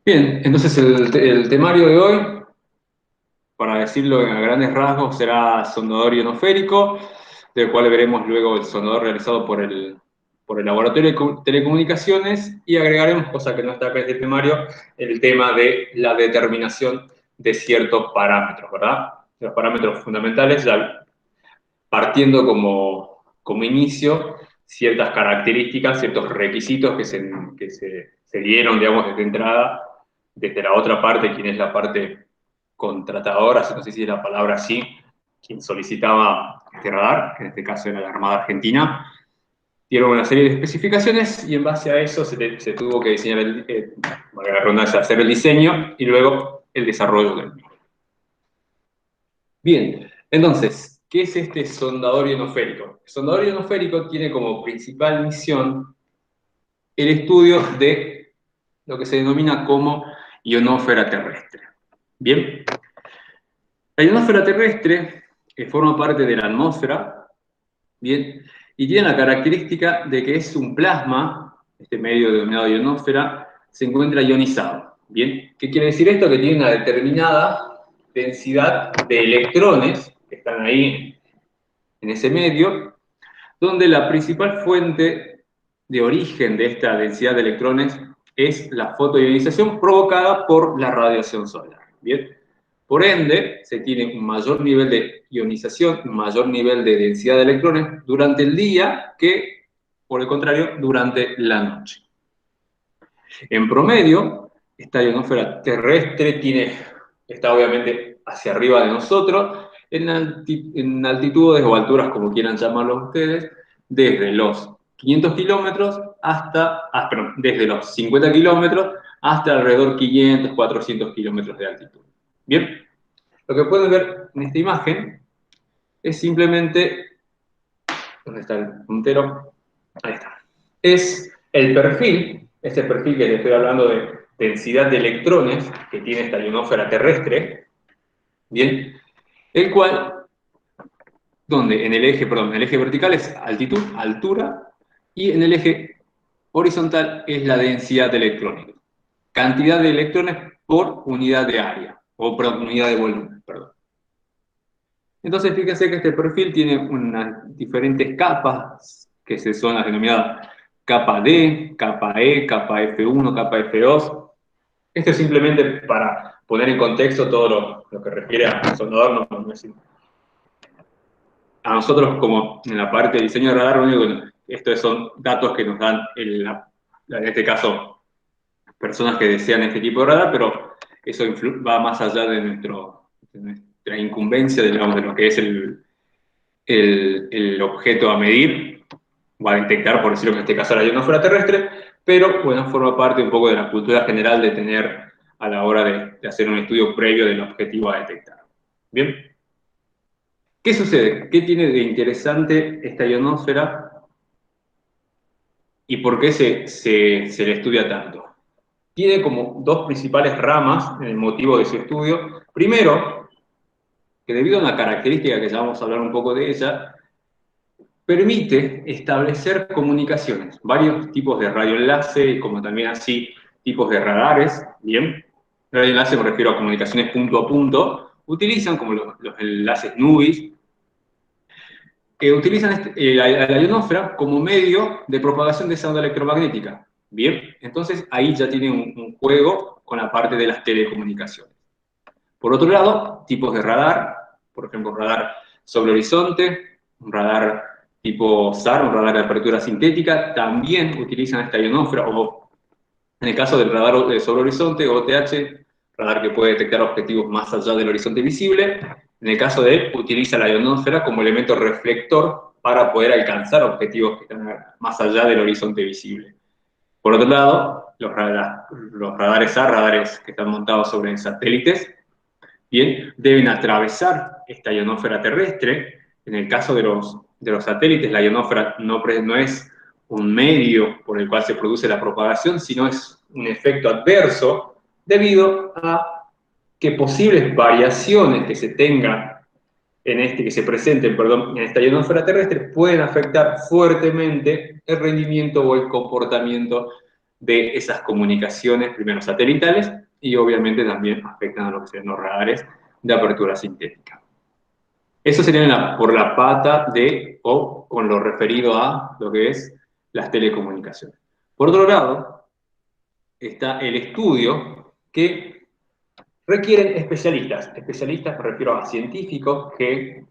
Bien, entonces el temario de hoy, para decirlo a grandes rasgos, será sondador ionosférico, del cual veremos luego el sondador realizado por el Laboratorio de Telecomunicaciones y agregaremos, cosa que no está acá en este temario, el tema de la determinación de ciertos parámetros, ¿verdad? Los parámetros fundamentales, ya partiendo como inicio ciertas características, ciertos requisitos que se dieron, digamos, desde entrada, desde la otra parte, quien es la parte contratadora, no sé si es la palabra así, quien solicitaba este radar, que en este caso era la Armada Argentina, dieron una serie de especificaciones y en base a eso se tuvo que diseñar, valga la redundancia, hacer el diseño y luego el desarrollo del mismo. Bien, entonces, ¿qué es este sondador ionosférico? El sondador ionosférico tiene como principal misión el estudio de lo que se denomina como ionosfera terrestre. Bien, la ionosfera terrestre forma parte de la atmósfera, bien, y tiene la característica de que es un plasma, este medio denominado ionosfera, se encuentra ionizado. Bien, ¿qué quiere decir esto? Que tiene una determinada densidad de electrones que están ahí en ese medio, donde la principal fuente de origen de esta densidad de electrones es la fotoionización provocada por la radiación solar. Bien, por ende, se tiene un mayor nivel de ionización, un mayor nivel de densidad de electrones durante el día que, por el contrario, durante la noche. En promedio, esta ionosfera terrestre está obviamente hacia arriba de nosotros, en altitudes o alturas, como quieran llamarlo ustedes, desde los 500 kilómetros desde los 50 kilómetros hasta alrededor 500, 400 kilómetros de altitud. Bien, lo que pueden ver en esta imagen es simplemente, ¿dónde está el puntero? Ahí está. Es el perfil, este perfil que les estoy hablando de densidad de electrones que tiene esta ionosfera terrestre, bien, el cual, donde en el eje vertical es altitud, altura, y en el eje horizontal es la densidad de electrones. Cantidad de electrones por unidad de área, o por unidad de volumen, perdón. Entonces, fíjense que este perfil tiene unas diferentes capas, que son las denominadas capa D, capa E, capa F1, capa F2. Esto es simplemente para poner en contexto todo lo que refiere a sondador. A nosotros, como en la parte de diseño de radar, lo único que estos son datos que nos dan, en este caso, personas que desean este tipo de radar, pero eso va más allá de nuestra incumbencia, digamos, de lo que es el objeto a medir, o a detectar, por decirlo en este caso, la ionosfera terrestre, pero bueno, forma parte un poco de la cultura general de tener a la hora de hacer un estudio previo del objetivo a detectar. Bien, ¿qué sucede? ¿Qué tiene de interesante esta ionosfera y por qué se le estudia tanto? Tiene como dos principales ramas en el motivo de su estudio. Primero, que debido a una característica que ya vamos a hablar un poco de ella, permite establecer comunicaciones, varios tipos de radioenlace, como también así tipos de radares, ¿bien? Radioenlace me refiero a comunicaciones punto a punto, utilizan como los enlaces NUBIS, que utilizan la ionosfera como medio de propagación de esa onda electromagnética, ¿bien? Entonces ahí ya tienen un juego con la parte de las telecomunicaciones. Por otro lado, tipos de radar, por ejemplo, radar sobre horizonte, un radar tipo SAR, un radar de apertura sintética, también utilizan esta ionosfera, o en el caso del radar sobre horizonte, OTH, radar que puede detectar objetivos más allá del horizonte visible. En el caso de él, utiliza la ionosfera como elemento reflector para poder alcanzar objetivos que están más allá del horizonte visible. Por otro lado, los radares SAR, radares que están montados sobre satélites, bien, deben atravesar esta ionosfera terrestre. En el caso de los satélites, la ionosfera no es un medio por el cual se produce la propagación, sino es un efecto adverso debido a que posibles variaciones que se tengan que se presenten, perdón, en esta ionosfera terrestre pueden afectar fuertemente el rendimiento o el comportamiento de esas comunicaciones, primero satelitales, y obviamente también afectan a lo que serían los radares de apertura sintética. Eso sería por la pata de, o con lo referido a lo que es las telecomunicaciones. Por otro lado, está el estudio que requieren especialistas. Especialistas me refiero a científicos que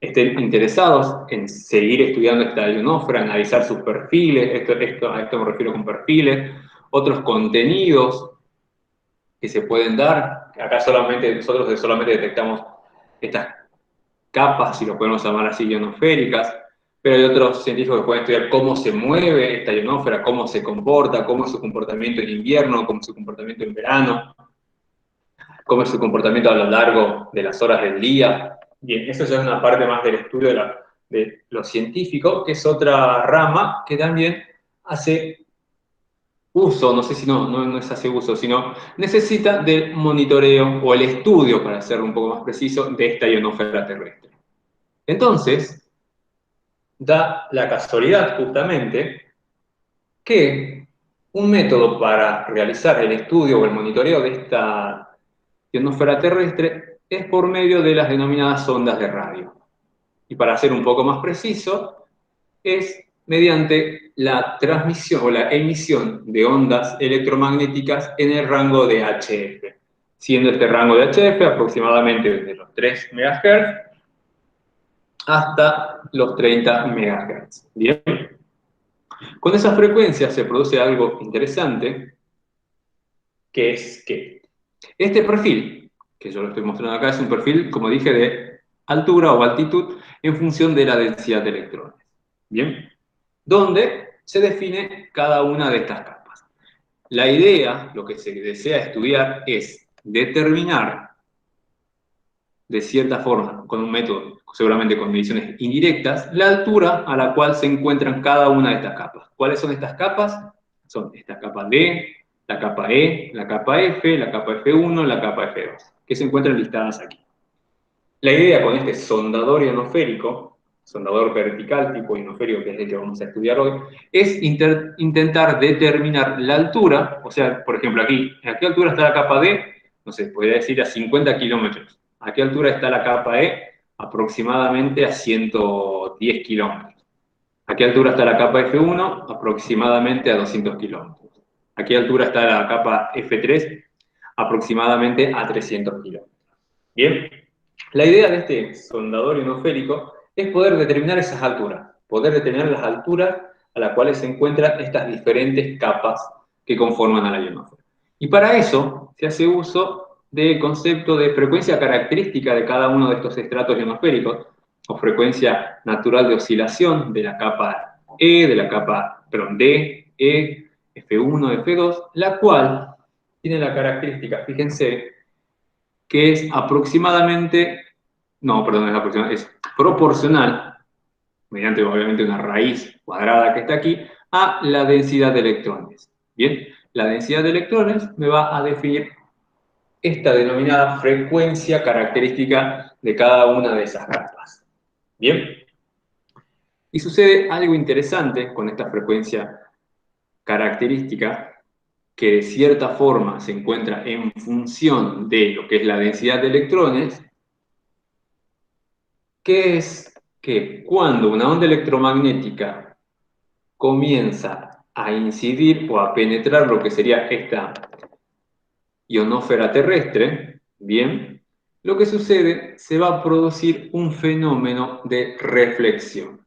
estén interesados en seguir estudiando esta ionósfera, analizar sus perfiles, a esto me refiero con perfiles, otros contenidos que se pueden dar. Acá nosotros solamente detectamos estas capas, si lo podemos llamar así, ionosféricas, pero hay otros científicos que pueden estudiar cómo se mueve esta ionósfera, cómo se comporta, cómo es su comportamiento en invierno, cómo es su comportamiento en verano, cómo es su comportamiento a lo largo de las horas del día. Bien, eso ya es una parte más del estudio de lo científico, que es otra rama que también hace uso, no sé si no es hace uso, sino necesita del monitoreo o el estudio, para ser un poco más preciso, de esta ionosfera terrestre. Entonces, da la casualidad justamente que un método para realizar el estudio o el monitoreo de esta ionosfera terrestre es por medio de las denominadas ondas de radio. Y para ser un poco más preciso, es mediante la transmisión o la emisión de ondas electromagnéticas en el rango de HF, siendo este rango de HF aproximadamente desde los 3 MHz hasta los 30 MHz. ¿Bien? Con esas frecuencias se produce algo interesante, que es que este perfil, que yo lo estoy mostrando acá, es un perfil, como dije, de altura o altitud en función de la densidad de electrones. ¿Bien? Donde se define cada una de estas capas. La idea, lo que se desea estudiar, es determinar de cierta forma, con un método, seguramente con mediciones indirectas, la altura a la cual se encuentran cada una de estas capas. ¿Cuáles son estas capas? Son esta capa D, la capa E, la capa F, la capa F1, la capa F2, que se encuentran listadas aquí. La idea con este sondador ionosférico, sondador vertical tipo ionosférico, que es el que vamos a estudiar hoy, es intentar determinar la altura, o sea, por ejemplo, aquí, ¿a qué altura está la capa D? No sé, podría decir a 50 kilómetros. ¿A qué altura está la capa E? Aproximadamente a 110 kilómetros. ¿A qué altura está la capa F1? Aproximadamente a 200 kilómetros. ¿A qué altura está la capa F3? Aproximadamente a 300 kilómetros. Bien, la idea de este sondador ionosférico es poder determinar esas alturas, poder determinar las alturas a las cuales se encuentran estas diferentes capas que conforman a la ionosfera. Y para eso se hace uso del concepto de frecuencia característica de cada uno de estos estratos ionosféricos, o frecuencia natural de oscilación de la capa E, de la capa, perdón, D, E, F1, F2, la cual tiene la característica, fíjense, que es aproximadamente, no, perdón, es proporcional, mediante obviamente una raíz cuadrada que está aquí, a la densidad de electrones. Bien, la densidad de electrones me va a definir esta denominada frecuencia característica de cada una de esas capas. Bien, y sucede algo interesante con esta frecuencia característica, que de cierta forma se encuentra en función de lo que es la densidad de electrones, que es que cuando una onda electromagnética comienza a incidir o a penetrar lo que sería esta ionósfera terrestre, bien, lo que sucede, se va a producir un fenómeno de reflexión,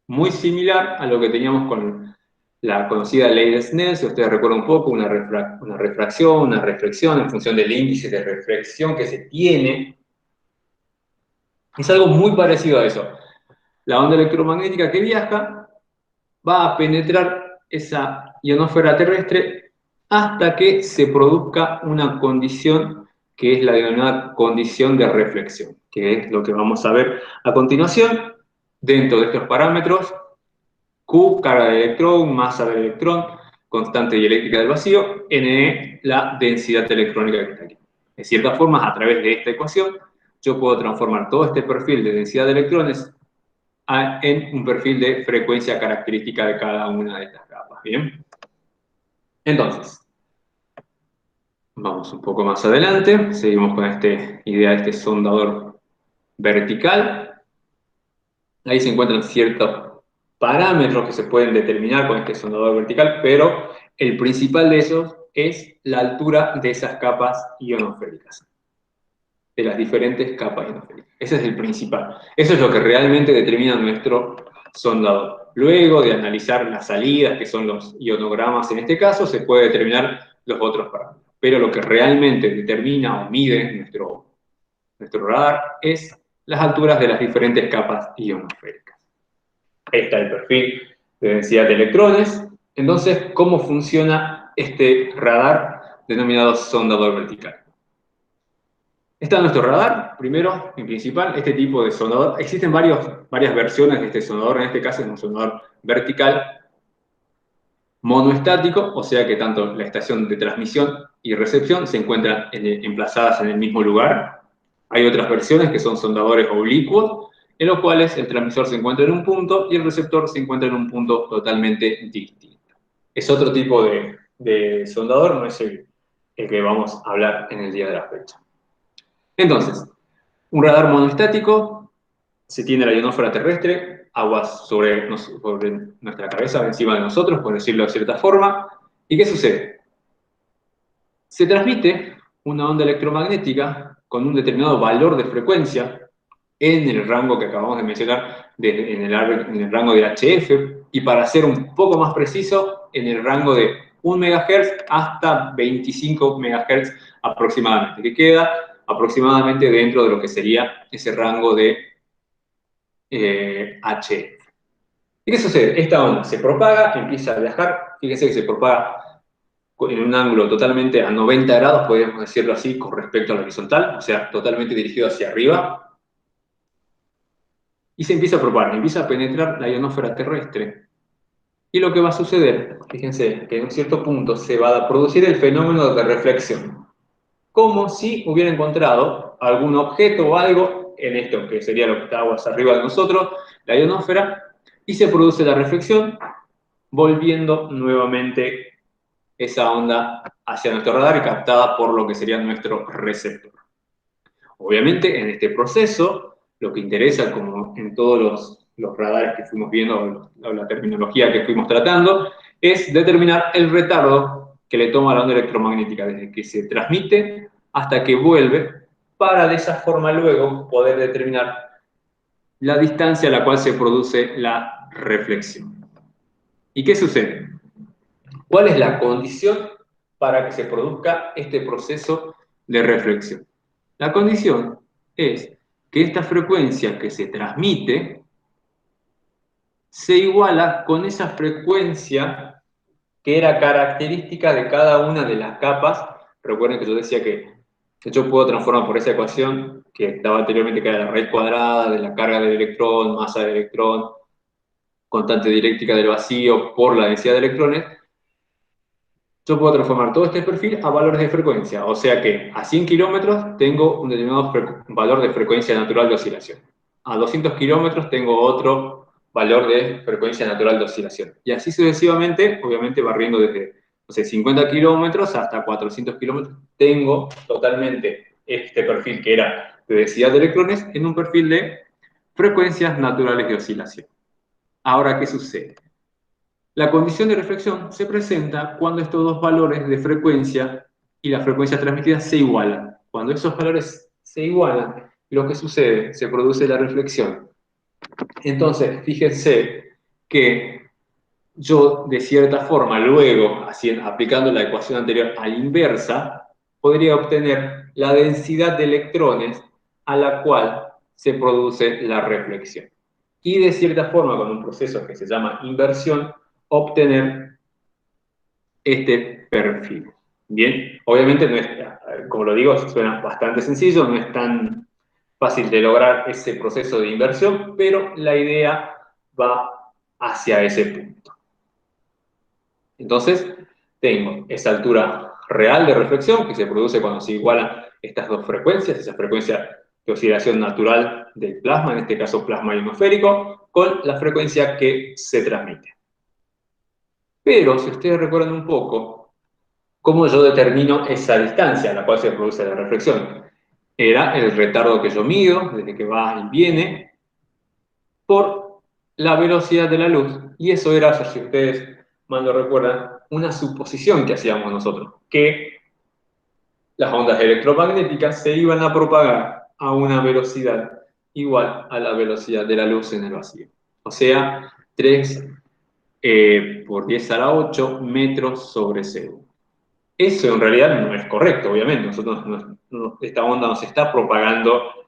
muy similar a lo que teníamos con la conocida ley de Snell, si ustedes recuerdan un poco, una refracción, una reflexión en función del índice de reflexión que se tiene. Es algo muy parecido a eso. La onda electromagnética que viaja va a penetrar esa ionosfera terrestre hasta que se produzca una condición que es la denominada condición de reflexión, que es lo que vamos a ver a continuación. Dentro de estos parámetros, Q, carga del electrón, masa del electrón, constante dieléctrica del vacío, NE, la densidad electrónica que está aquí. De cierta forma, a través de esta ecuación, yo puedo transformar todo este perfil de densidad de electrones en un perfil de frecuencia característica de cada una de estas capas. ¿Bien? Entonces, vamos un poco más adelante, seguimos con esta idea de este sondador vertical. Ahí se encuentran ciertos parámetros que se pueden determinar con este sondador vertical, pero el principal de esos es la altura de esas capas ionosféricas, de las diferentes capas ionosféricas. Ese es el principal. Eso es lo que realmente determina nuestro sondador. Luego de analizar las salidas, que son los ionogramas en este caso, se puede determinar los otros parámetros. Pero lo que realmente determina o mide nuestro radar es las alturas de las diferentes capas ionosféricas. Ahí está el perfil de densidad de electrones. Entonces, ¿cómo funciona este radar denominado sondador vertical? Está nuestro radar, primero, en principal, este tipo de sondador. Existen varias versiones de este sondador, en este caso es un sondador vertical monoestático, o sea que tanto la estación de transmisión y recepción se encuentran emplazadas en el mismo lugar. Hay otras versiones que son sondadores oblicuos, en los cuales el transmisor se encuentra en un punto y el receptor se encuentra en un punto totalmente distinto. Es otro tipo de sondador, no es el que vamos a hablar en el día de la fecha. Entonces, un radar monoestático, se tiene la ionosfera terrestre, aguas sobre nuestra cabeza, encima de nosotros, por decirlo de cierta forma. ¿Y qué sucede? Se transmite una onda electromagnética con un determinado valor de frecuencia en el rango que acabamos de mencionar, en el rango de HF, y para ser un poco más preciso, en el rango de 1 MHz hasta 25 MHz aproximadamente, que queda aproximadamente dentro de lo que sería ese rango de HF. ¿Y qué sucede? Esta onda se propaga, empieza a viajar, fíjense que se propaga en un ángulo totalmente a 90 grados, podríamos decirlo así, con respecto a la horizontal, o sea, totalmente dirigido hacia arriba, y se empieza a propagar, empieza a penetrar la ionosfera terrestre. Y lo que va a suceder, fíjense que en un cierto punto se va a producir el fenómeno de reflexión, como si hubiera encontrado algún objeto o algo en esto, que sería lo que está aguas arriba de nosotros, la ionosfera, y se produce la reflexión, volviendo nuevamente esa onda hacia nuestro radar y captada por lo que sería nuestro receptor. Obviamente, en este proceso, lo que interesa, como en todos los radares que fuimos viendo, o la terminología que fuimos tratando, es determinar el retardo que le toma la onda electromagnética desde que se transmite hasta que vuelve, para de esa forma luego poder determinar la distancia a la cual se produce la reflexión. ¿Y qué sucede? ¿Cuál es la condición para que se produzca este proceso de reflexión? La condición es que esta frecuencia que se transmite se iguala con esa frecuencia que era característica de cada una de las capas. Recuerden que yo decía que yo puedo transformar por esa ecuación que estaba anteriormente, que era la raíz cuadrada de la carga del electrón, masa del electrón, constante dieléctrica del vacío por la densidad de electrones. Yo puedo transformar todo este perfil a valores de frecuencia, o sea que a 100 kilómetros tengo un determinado valor de frecuencia natural de oscilación. A 200 kilómetros tengo otro valor de frecuencia natural de oscilación. Y así sucesivamente, obviamente barriendo desde, no sé, 50 kilómetros hasta 400 kilómetros, tengo totalmente este perfil que era de densidad de electrones en un perfil de frecuencias naturales de oscilación. Ahora, ¿qué sucede? La condición de reflexión se presenta cuando estos dos valores de frecuencia y la frecuencia transmitida se igualan. Cuando esos valores se igualan, lo que sucede, se produce la reflexión. Entonces, fíjense que yo, de cierta forma, luego, aplicando la ecuación anterior a la inversa, podría obtener la densidad de electrones a la cual se produce la reflexión. Y de cierta forma, con un proceso que se llama inversión, obtener este perfil. Bien, obviamente no es, como lo digo, suena bastante sencillo, no es tan fácil de lograr ese proceso de inversión, pero la idea va hacia ese punto. Entonces, tengo esa altura real de reflexión que se produce cuando se igualan estas dos frecuencias, esa frecuencia de oscilación natural del plasma, en este caso plasma ionosférico, con la frecuencia que se transmite. Pero, si ustedes recuerdan un poco, ¿Cómo yo determino esa distancia a la cual se produce la reflexión? Era el retardo que yo mido, desde que va y viene, por la velocidad de la luz. Y eso era, si ustedes mal lo recuerdan, una suposición que hacíamos nosotros, que las ondas electromagnéticas se iban a propagar a una velocidad igual a la velocidad de la luz en el vacío. O sea, 3 por 10 a la 8 metros sobre segundo. Eso en realidad no es correcto, obviamente. Esta onda nos está propagando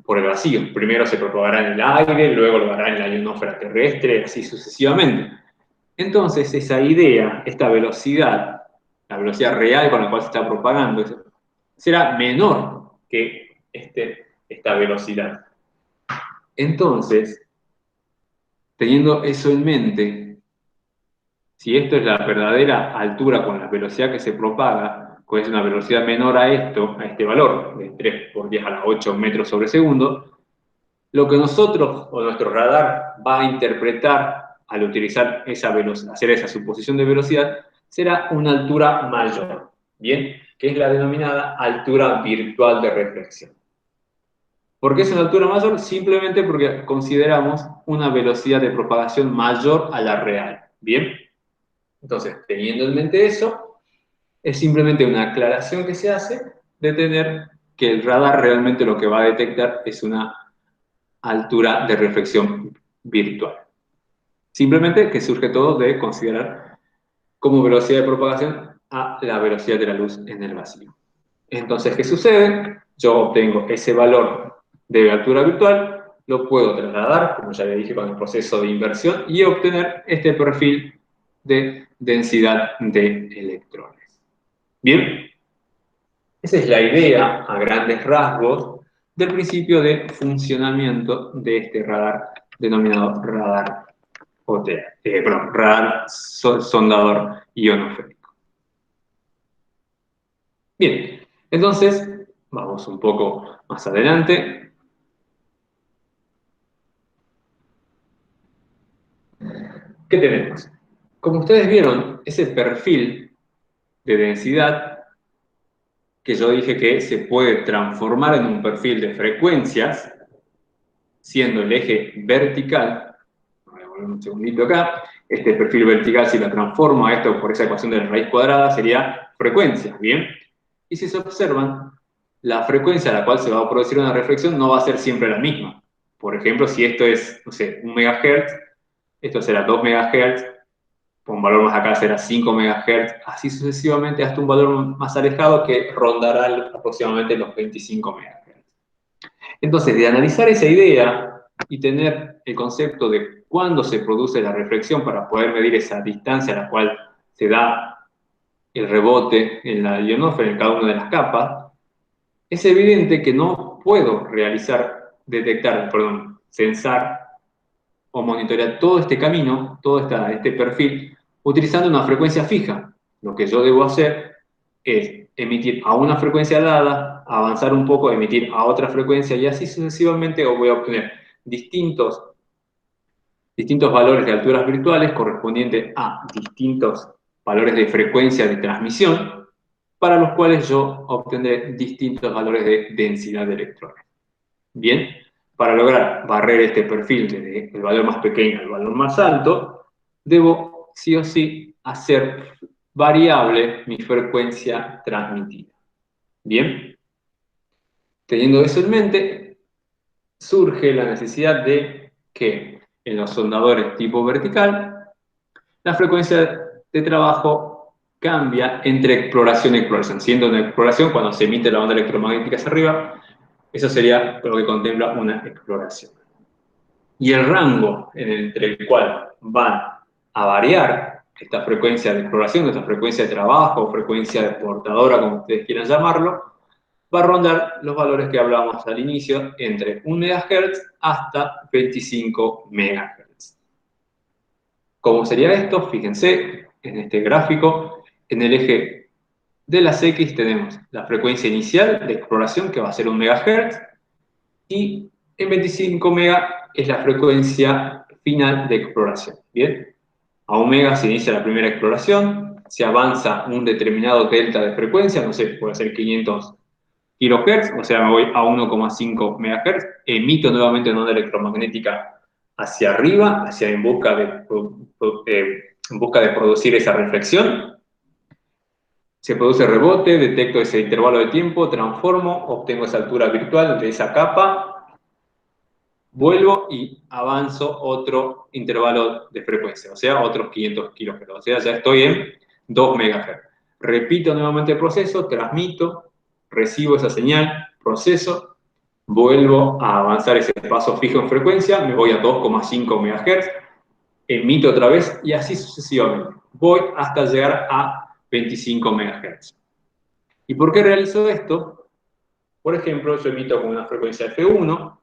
por el vacío. Primero se propagará en el aire, luego lo hará en la ionosfera terrestre, así sucesivamente. Entonces, esa idea, esta velocidad, la velocidad real con la cual se está propagando, será menor que esta velocidad. Entonces, teniendo eso en mente, si esto es la verdadera altura con la velocidad que se propaga, pues es una velocidad menor a esto, a este valor, de 3 por 10 a la 8 metros sobre segundo, lo que nosotros o nuestro radar va a interpretar al utilizar esa velocidad, hacer esa suposición de velocidad, será una altura mayor, ¿bien? Que es la denominada altura virtual de reflexión. ¿Por qué es una altura mayor? Simplemente porque consideramos una velocidad de propagación mayor a la real, ¿bien? Entonces, teniendo en mente eso, es simplemente una aclaración que se hace de tener que el radar realmente lo que va a detectar es una altura de reflexión virtual. Simplemente que surge todo de considerar como velocidad de propagación a la velocidad de la luz en el vacío. Entonces, ¿qué sucede? Yo obtengo ese valor de altura virtual, lo puedo trasladar, como ya le dije, con el proceso de inversión y obtener este perfil de densidad de electrones. Bien, esa es la idea a grandes rasgos del principio de funcionamiento de este radar denominado radar radar sondador ionoférico. Bien, entonces vamos un poco más adelante. ¿Qué tenemos? Como ustedes vieron, ese perfil de densidad que yo dije que se puede transformar en un perfil de frecuencias, siendo el eje vertical, voy a volver un segundito acá, este perfil vertical, si lo transformo a esto por esa ecuación de la raíz cuadrada, sería frecuencia, ¿bien? Y si se observan, la frecuencia a la cual se va a producir una reflexión no va a ser siempre la misma. Por ejemplo, si esto es, no sé, 1 MHz, esto será 2 MHz, un valor más acá será 5 MHz, así sucesivamente hasta un valor más alejado que rondará aproximadamente los 25 MHz. Entonces, de analizar esa idea y tener el concepto de cuándo se produce la reflexión para poder medir esa distancia a la cual se da el rebote en la ionosfera en cada una de las capas, es evidente que no puedo censar o monitorear todo este camino, todo este perfil, utilizando una frecuencia fija. Lo que yo debo hacer es emitir a una frecuencia dada, avanzar un poco, emitir a otra frecuencia y así sucesivamente voy a obtener distintos valores de alturas virtuales correspondientes a distintos valores de frecuencia de transmisión, para los cuales yo obtendré distintos valores de densidad de electrones. Bien, para lograr barrer este perfil desde el valor más pequeño al valor más alto, debo sí o sí hacer variable mi frecuencia transmitida. Bien, teniendo eso en mente, surge la necesidad de que en los soldadores tipo vertical, la frecuencia de trabajo cambia entre exploración y exploración. Siendo una exploración, cuando se emite la onda electromagnética hacia arriba, eso sería lo que contempla una exploración. Y el rango entre el cual van a variar esta frecuencia de exploración, esta frecuencia de trabajo, frecuencia de portadora, como ustedes quieran llamarlo, va a rondar los valores que hablábamos al inicio, entre 1 MHz hasta 25 MHz. ¿Cómo sería esto? Fíjense en este gráfico, en el eje de las X tenemos la frecuencia inicial de exploración, que va a ser 1 MHz, y en 25 MHz es la frecuencia final de exploración. ¿Bien? A omega se inicia la primera exploración, se avanza un determinado delta de frecuencia, no sé, puede ser 500 kHz, o sea, me voy a 1,5 MHz, emito nuevamente una onda electromagnética hacia arriba, en busca de producir esa reflexión. Se produce rebote, detecto ese intervalo de tiempo, transformo, obtengo esa altura virtual de esa capa, vuelvo y avanzo otro intervalo de frecuencia, o sea, otros 500 kHz. O sea, ya estoy en 2 MHz. Repito nuevamente el proceso, transmito, recibo esa señal, proceso, vuelvo a avanzar ese paso fijo en frecuencia, me voy a 2,5 MHz, emito otra vez y así sucesivamente. Voy hasta llegar a 25 MHz. ¿Y por qué realizo esto? Por ejemplo, yo emito con una frecuencia F1,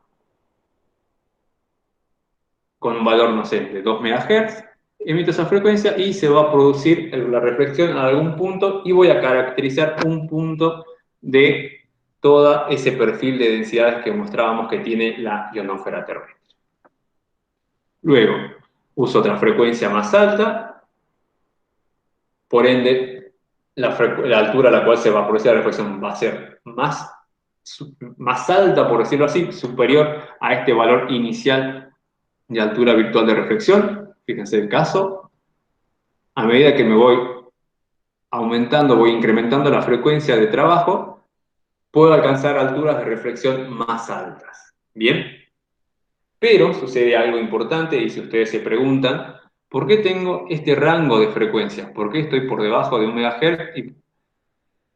con un valor, no sé, de 2 MHz, emito esa frecuencia y se va a producir la reflexión a algún punto y voy a caracterizar un punto de todo ese perfil de densidades que mostrábamos que tiene la ionosfera terrestre. Luego, uso otra frecuencia más alta, por ende, la altura a la cual se va a producir la reflexión va a ser más alta, por decirlo así, superior a este valor inicial de altura virtual de reflexión. Fíjense el caso. A medida que me voy aumentando, voy incrementando la frecuencia de trabajo, puedo alcanzar alturas de reflexión más altas. ¿Bien? Pero sucede algo importante y si ustedes se preguntan, ¿por qué tengo este rango de frecuencias? ¿Por qué estoy por debajo de 1 MHz y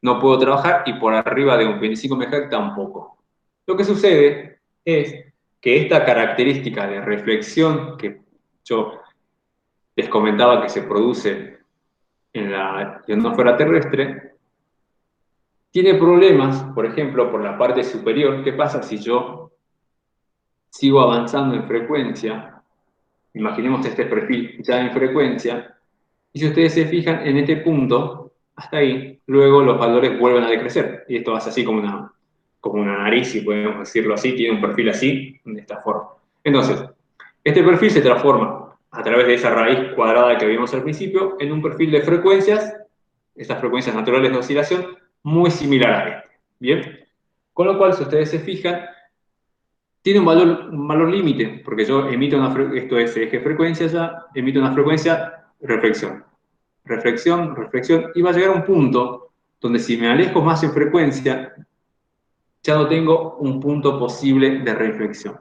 no puedo trabajar y por arriba de un 25 MHz tampoco? Lo que sucede es que esta característica de reflexión que yo les comentaba que se produce en la ionosfera terrestre, tiene problemas, por ejemplo, por la parte superior. ¿Qué pasa si yo sigo avanzando en frecuencia? Imaginemos este perfil ya en frecuencia, y si ustedes se fijan en este punto, hasta ahí, luego los valores vuelven a decrecer, y esto hace así como una nariz, si podemos decirlo así, tiene un perfil así, de esta forma. Entonces, este perfil se transforma a través de esa raíz cuadrada que vimos al principio en un perfil de frecuencias, estas frecuencias naturales de oscilación, muy similar a este. ¿Bien? Con lo cual, si ustedes se fijan, tiene un valor límite, porque yo emito esto es eje frecuencia ya, emito una frecuencia, reflexión. Reflexión, reflexión, y va a llegar a un punto donde si me alejo más en frecuencia, ya no tengo un punto posible de reflexión.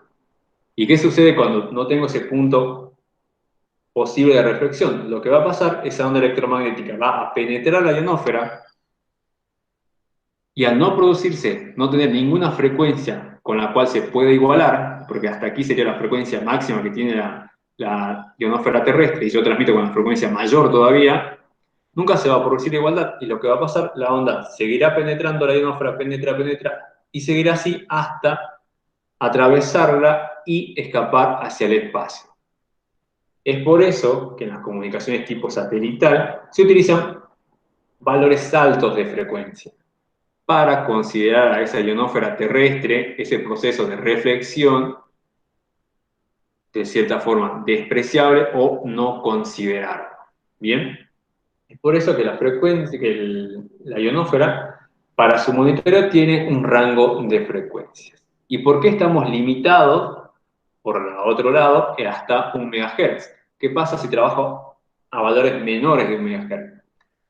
¿Y qué sucede cuando no tengo ese punto posible de reflexión? Lo que va a pasar, esa onda electromagnética va a penetrar la ionosfera y al no producirse, no tener ninguna frecuencia con la cual se puede igualar, porque hasta aquí sería la frecuencia máxima que tiene la ionosfera terrestre y yo transmito con una frecuencia mayor todavía, nunca se va a producir igualdad y lo que va a pasar, la onda seguirá penetrando la ionosfera, penetra, penetra y seguirá así hasta atravesarla y escapar hacia el espacio. Es por eso que en las comunicaciones tipo satelital se utilizan valores altos de frecuencia para considerar a esa ionósfera terrestre, ese proceso de reflexión, de cierta forma despreciable o no considerarlo. ¿Bien? Es por eso que la frecuencia, la ionósfera, para su monitoreo tiene un rango de frecuencias. ¿Y por qué estamos limitados, por el otro lado, hasta 1 MHz? ¿Qué pasa si trabajo a valores menores de 1 MHz?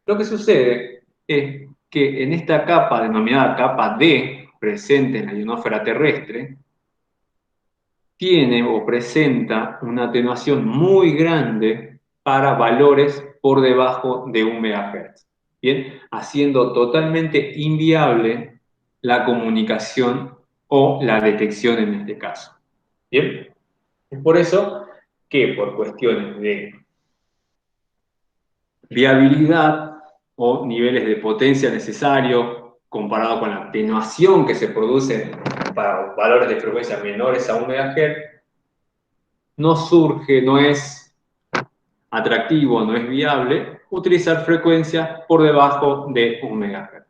Lo que sucede es que en esta capa, denominada capa D, presente en la ionosfera terrestre, tiene o presenta una atenuación muy grande para valores por debajo de 1 MHz. ¿Bien? Haciendo totalmente inviable la comunicación o la detección en este caso. ¿Bien? Es por eso que por cuestiones de viabilidad o niveles de potencia necesarios comparado con la atenuación que se produce para valores de frecuencia menores a 1 MHz, no surge, no es atractivo, no es viable utilizar frecuencias por debajo de 1 MHz,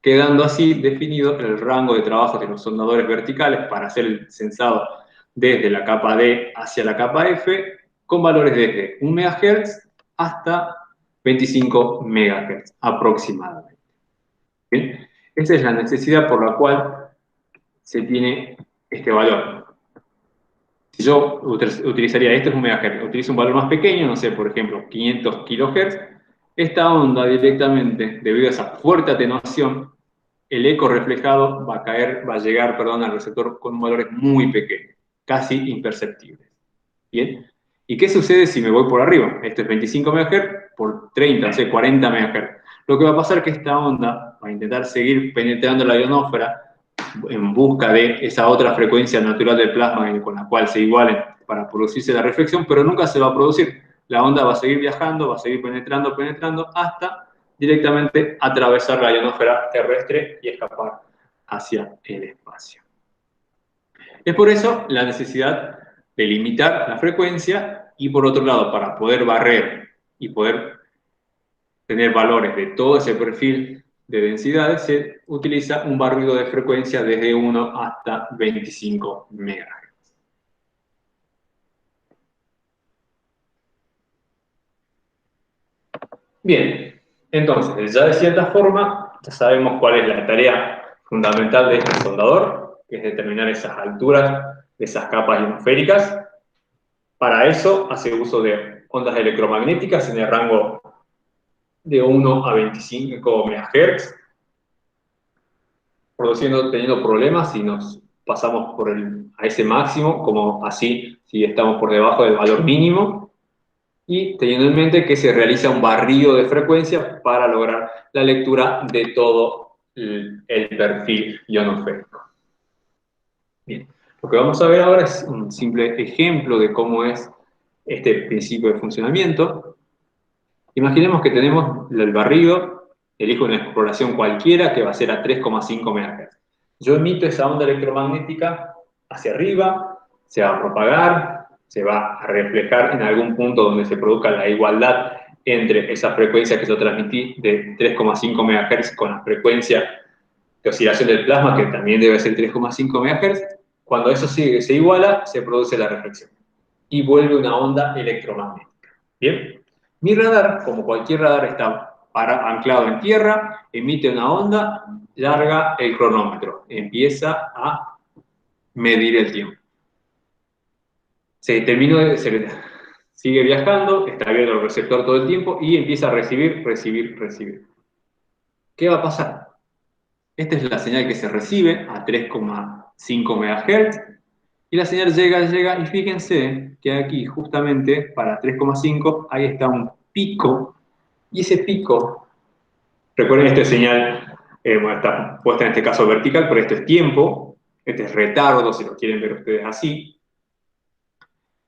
quedando así definido el rango de trabajo de los sondadores verticales para hacer el sensado desde la capa D hacia la capa F, con valores desde 1 MHz hasta 25 MHz aproximadamente. ¿Bien? Esa es la necesidad por la cual se tiene este valor. Si yo utilizaría, este es un megahertz, utilizo un valor más pequeño, no sé, por ejemplo, 500 kilohertz, esta onda directamente, debido a esa fuerte atenuación, el eco reflejado va a llegar, perdón, al receptor con valores muy pequeños, casi imperceptibles. ¿Bien? ¿Y qué sucede si me voy por arriba? Esto es 25 MHz por 30, o sea, 40 MHz. Lo que va a pasar es que esta onda va a intentar seguir penetrando la ionosfera en busca de esa otra frecuencia natural del plasma con la cual se igualen para producirse la reflexión, pero nunca se va a producir. La onda va a seguir viajando, va a seguir penetrando, hasta directamente atravesar la ionosfera terrestre y escapar hacia el espacio. Es por eso la necesidad de limitar la frecuencia y, por otro lado, para poder barrer y poder tener valores de todo ese perfil de densidades, se utiliza un barrido de frecuencia desde 1 hasta 25 MHz. Bien, entonces, ya de cierta forma, ya sabemos cuál es la tarea fundamental de este sondador, que es determinar esas alturas de esas capas ionosféricas. Para eso hace uso de ondas electromagnéticas en el rango de 1 a 25 MHz, teniendo problemas si nos pasamos a ese máximo, como así si estamos por debajo del valor mínimo, y teniendo en mente que se realiza un barrido de frecuencia para lograr la lectura de todo el perfil ionosférico. Bien, lo que vamos a ver ahora es un simple ejemplo de cómo es este principio de funcionamiento. Imaginemos que tenemos el barrido, elijo una exploración cualquiera que va a ser a 3,5 MHz. Yo emito esa onda electromagnética hacia arriba, se va a propagar, se va a reflejar en algún punto donde se produzca la igualdad entre esa frecuencia que yo transmití de 3,5 MHz con la frecuencia de oscilación del plasma, que también debe ser 3,5 MHz. Cuando eso se iguala, se produce la reflexión y vuelve una onda electromagnética. ¿Bien? Mi radar, como cualquier radar, está anclado en tierra, emite una onda, larga el cronómetro, empieza a medir el tiempo. Sigue viajando, está viendo el receptor todo el tiempo y empieza a recibir. ¿Qué va a pasar? Esta es la señal que se recibe a 3,5 MHz y la señal llega y fíjense que aquí justamente para 3,5 ahí está un pico y ese pico, recuerden esta señal, está puesta en este caso vertical, pero esto es tiempo, este es retardo si lo quieren ver ustedes así.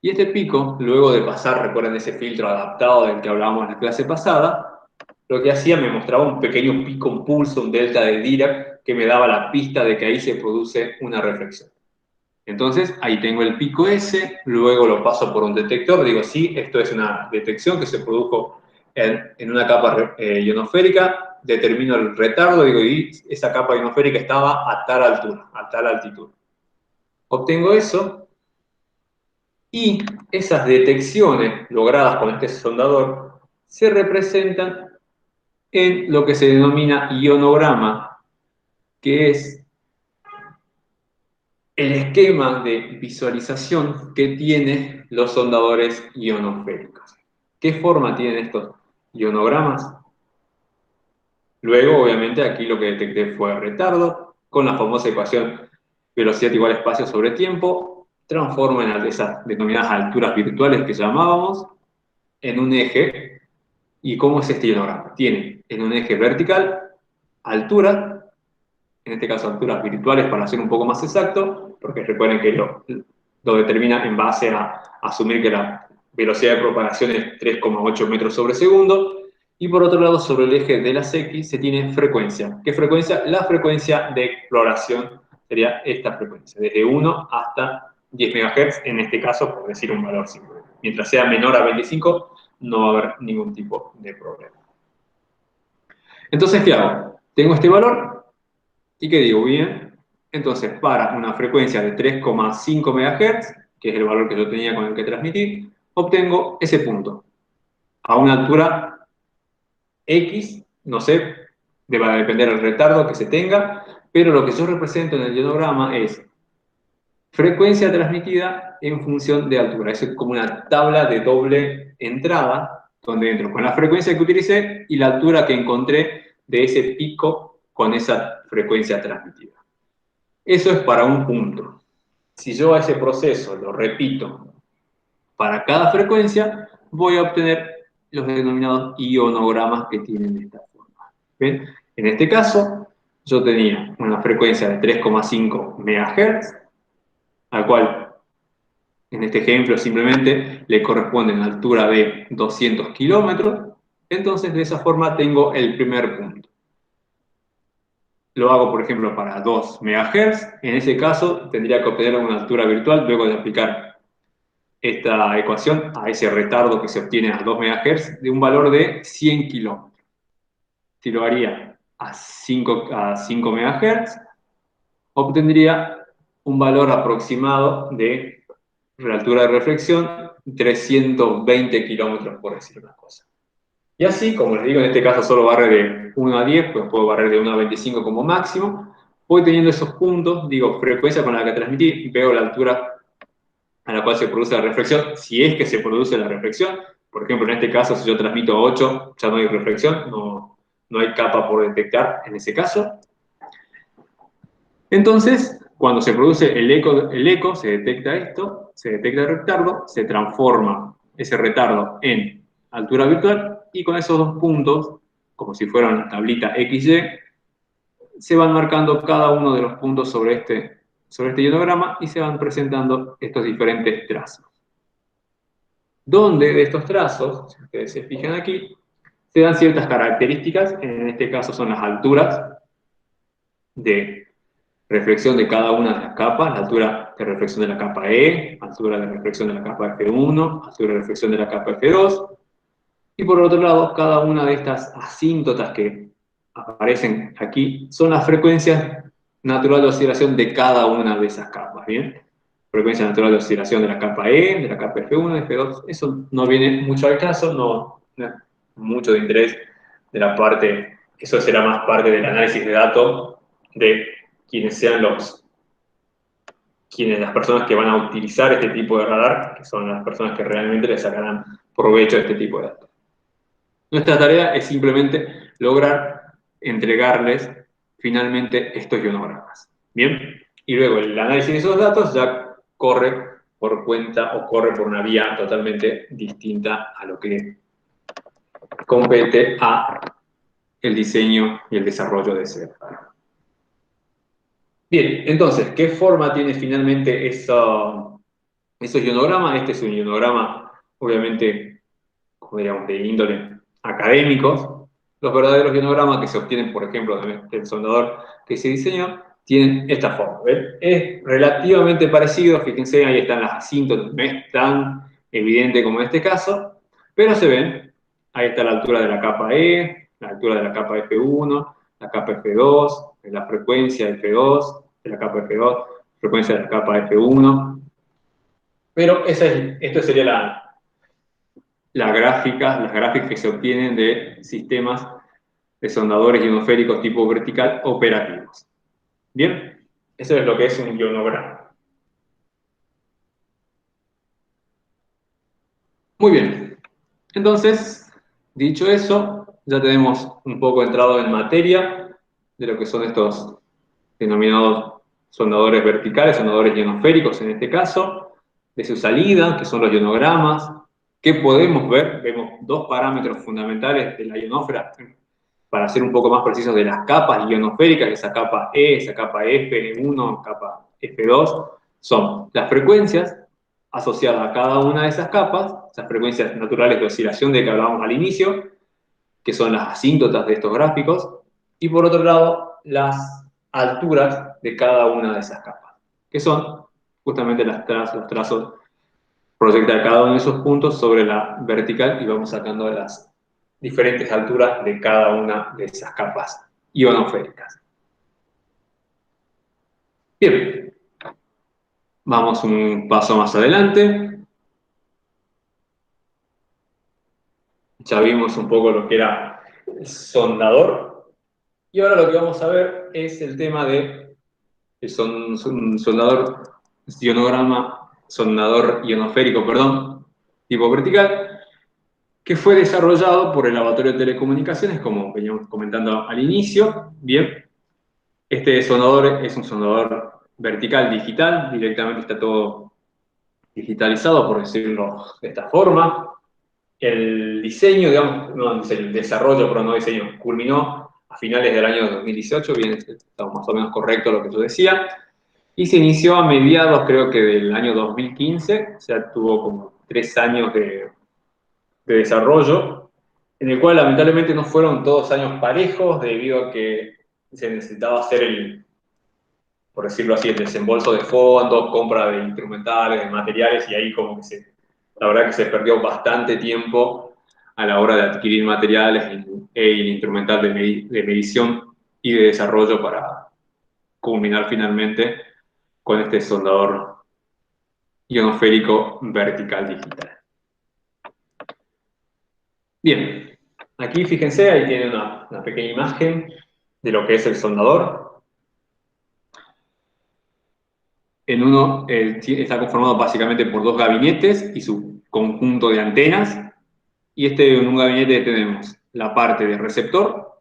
Y este pico, luego de pasar, recuerden ese filtro adaptado del que hablábamos en la clase pasada, lo que hacía me mostraba un pequeño pico, un pulso, un delta de Dirac que me daba la pista de que ahí se produce una reflexión. Entonces, ahí tengo el pico S, luego lo paso por un detector, digo, sí, esto es una detección que se produjo en una capa ionosférica, determino el retardo, digo, y esa capa ionosférica estaba a tal altura, a tal altitud. Obtengo eso, y esas detecciones logradas con este sondador se representan en lo que se denomina ionograma, que es el esquema de visualización que tienen los sondadores ionosféricos. ¿Qué forma tienen estos ionogramas? Luego, obviamente, aquí lo que detecté fue retardo, con la famosa ecuación velocidad igual espacio sobre tiempo, transformo en esas denominadas alturas virtuales que llamábamos en un eje. ¿Y cómo es este ionograma? Tiene en un eje vertical altura, en este caso alturas virtuales para ser un poco más exacto, porque recuerden que lo determina en base a asumir que la velocidad de propagación es 3,8 metros sobre segundo, y por otro lado, sobre el eje de las X se tiene frecuencia. ¿Qué frecuencia? La frecuencia de exploración sería esta frecuencia, desde 1 hasta 10 MHz, en este caso, por decir un valor simple. Mientras sea menor a 25, no va a haber ningún tipo de problema. Entonces, ¿qué hago? Tengo este valor, ¿y qué digo? Bien, entonces para una frecuencia de 3,5 MHz, que es el valor que yo tenía con el que transmitir, obtengo ese punto. a una altura X, no sé, va a depender del retardo que se tenga, pero lo que yo represento en el ionograma es frecuencia transmitida en función de altura. Es como una tabla de doble entrada, donde entro con la frecuencia que utilicé y la altura que encontré de ese pico con esa frecuencia transmitida. Eso es para un punto. Si yo a ese proceso lo repito para cada frecuencia, voy a obtener los denominados ionogramas que tienen esta forma. ¿Ven? En este caso, yo tenía una frecuencia de 3,5 MHz, al cual en este ejemplo simplemente le corresponde una altura de 200 kilómetros. Entonces, de esa forma tengo el primer punto. Lo hago, por ejemplo, para 2 MHz. En ese caso, tendría que obtener una altura virtual luego de aplicar esta ecuación a ese retardo que se obtiene a 2 MHz de un valor de 100 kilómetros. Si lo haría a 5 MHz, obtendría un valor aproximado de altura de reflexión 320 kilómetros, por decir una cosa. Y así, como les digo, en este caso solo barre de 1 a 10, pues puedo barrer de 1 a 25 como máximo. Voy teniendo esos puntos, digo, frecuencia con la que transmití, veo la altura a la cual se produce la reflexión, si es que se produce la reflexión. Por ejemplo, en este caso, si yo transmito 8, ya no hay reflexión, no hay capa por detectar en ese caso. Entonces, cuando se produce el eco, se detecta esto, se detecta el retardo, se transforma ese retardo en altura virtual y con esos dos puntos, como si fuera una tablita XY, se van marcando cada uno de los puntos sobre este ionograma y se van presentando estos diferentes trazos. Donde de estos trazos, si ustedes se fijan aquí, se dan ciertas características, en este caso son las alturas de reflexión de cada una de las capas, la altura de reflexión de la capa E, altura de reflexión de la capa F1, altura de reflexión de la capa F2, y por otro lado, cada una de estas asíntotas que aparecen aquí son las frecuencias natural de oscilación de cada una de esas capas, ¿bien? Frecuencia natural de oscilación de la capa E, de la capa F1, F2, eso no viene mucho al caso, no es mucho de interés de la parte, eso será más parte del análisis de datos de quienes sean las personas que van a utilizar este tipo de radar, que son las personas que realmente le sacarán provecho a este tipo de datos. Nuestra tarea es simplemente lograr entregarles finalmente estos ionogramas. ¿Bien? Y luego el análisis de esos datos ya corre por cuenta o corre por una vía totalmente distinta a lo que compete a el diseño y el desarrollo de ese radar. Bien, entonces, ¿qué forma tiene finalmente esos ionogramas? Este es un ionograma, obviamente, como diríamos, de índole académicos. Los verdaderos ionogramas que se obtienen, por ejemplo, del sondador que se diseñó, tienen esta forma. ¿Ven? Es relativamente parecido, fíjense, ahí están las asíntotas, no es tan evidente como en este caso, pero se ven, ahí está la altura de la capa E, la altura de la capa F1, la capa F2, la frecuencia F2, de la capa F2, frecuencia de la capa F1, pero esto sería las gráficas que se obtienen de sistemas de sondadores ionosféricos tipo vertical operativos. Bien, eso es lo que es un ionograma. Muy bien, entonces, dicho eso, ya tenemos un poco entrado en materia de lo que son estos denominados sondadores verticales, sondadores ionosféricos en este caso, de su salida, que son los ionogramas. ¿Qué podemos ver? Vemos dos parámetros fundamentales de la ionosfera, para ser un poco más precisos, de las capas ionosféricas, esa capa E, esa capa F1, capa F2, son las frecuencias asociadas a cada una de esas capas, esas frecuencias naturales de oscilación de que hablábamos al inicio, que son las asíntotas de estos gráficos, y por otro lado, las alturas de cada una de esas capas, que son justamente los trazos proyectar cada uno de esos puntos sobre la vertical y vamos sacando las diferentes alturas de cada una de esas capas ionosféricas. Bien, vamos un paso más adelante. Ya vimos un poco lo que era el sondador. Y ahora lo que vamos a ver es el tema de sondador sondador ionosférico, perdón, tipo vertical, que fue desarrollado por el Laboratorio de Telecomunicaciones, como veníamos comentando al inicio. Bien, este sondador es un sondador vertical digital, directamente está todo digitalizado, por decirlo de esta forma. El diseño, digamos, no el diseño, el desarrollo, pero no diseño, culminó a finales del año 2018, bien, estamos más o menos correcto lo que yo decía, y se inició a mediados, creo que del año 2015, o sea, tuvo como 3 años de desarrollo, en el cual lamentablemente no fueron todos años parejos, debido a que se necesitaba hacer por decirlo así, el desembolso de fondos, compra de instrumentales, de materiales, y ahí como que la verdad que se perdió bastante tiempo a la hora de adquirir materiales e el instrumental de medición y de desarrollo para culminar finalmente con este soldador ionosférico vertical digital. Bien, aquí fíjense, ahí tienen una pequeña imagen de lo que es el soldador. En uno está conformado básicamente por dos gabinetes y su conjunto de antenas. Y en un gabinete tenemos la parte de receptor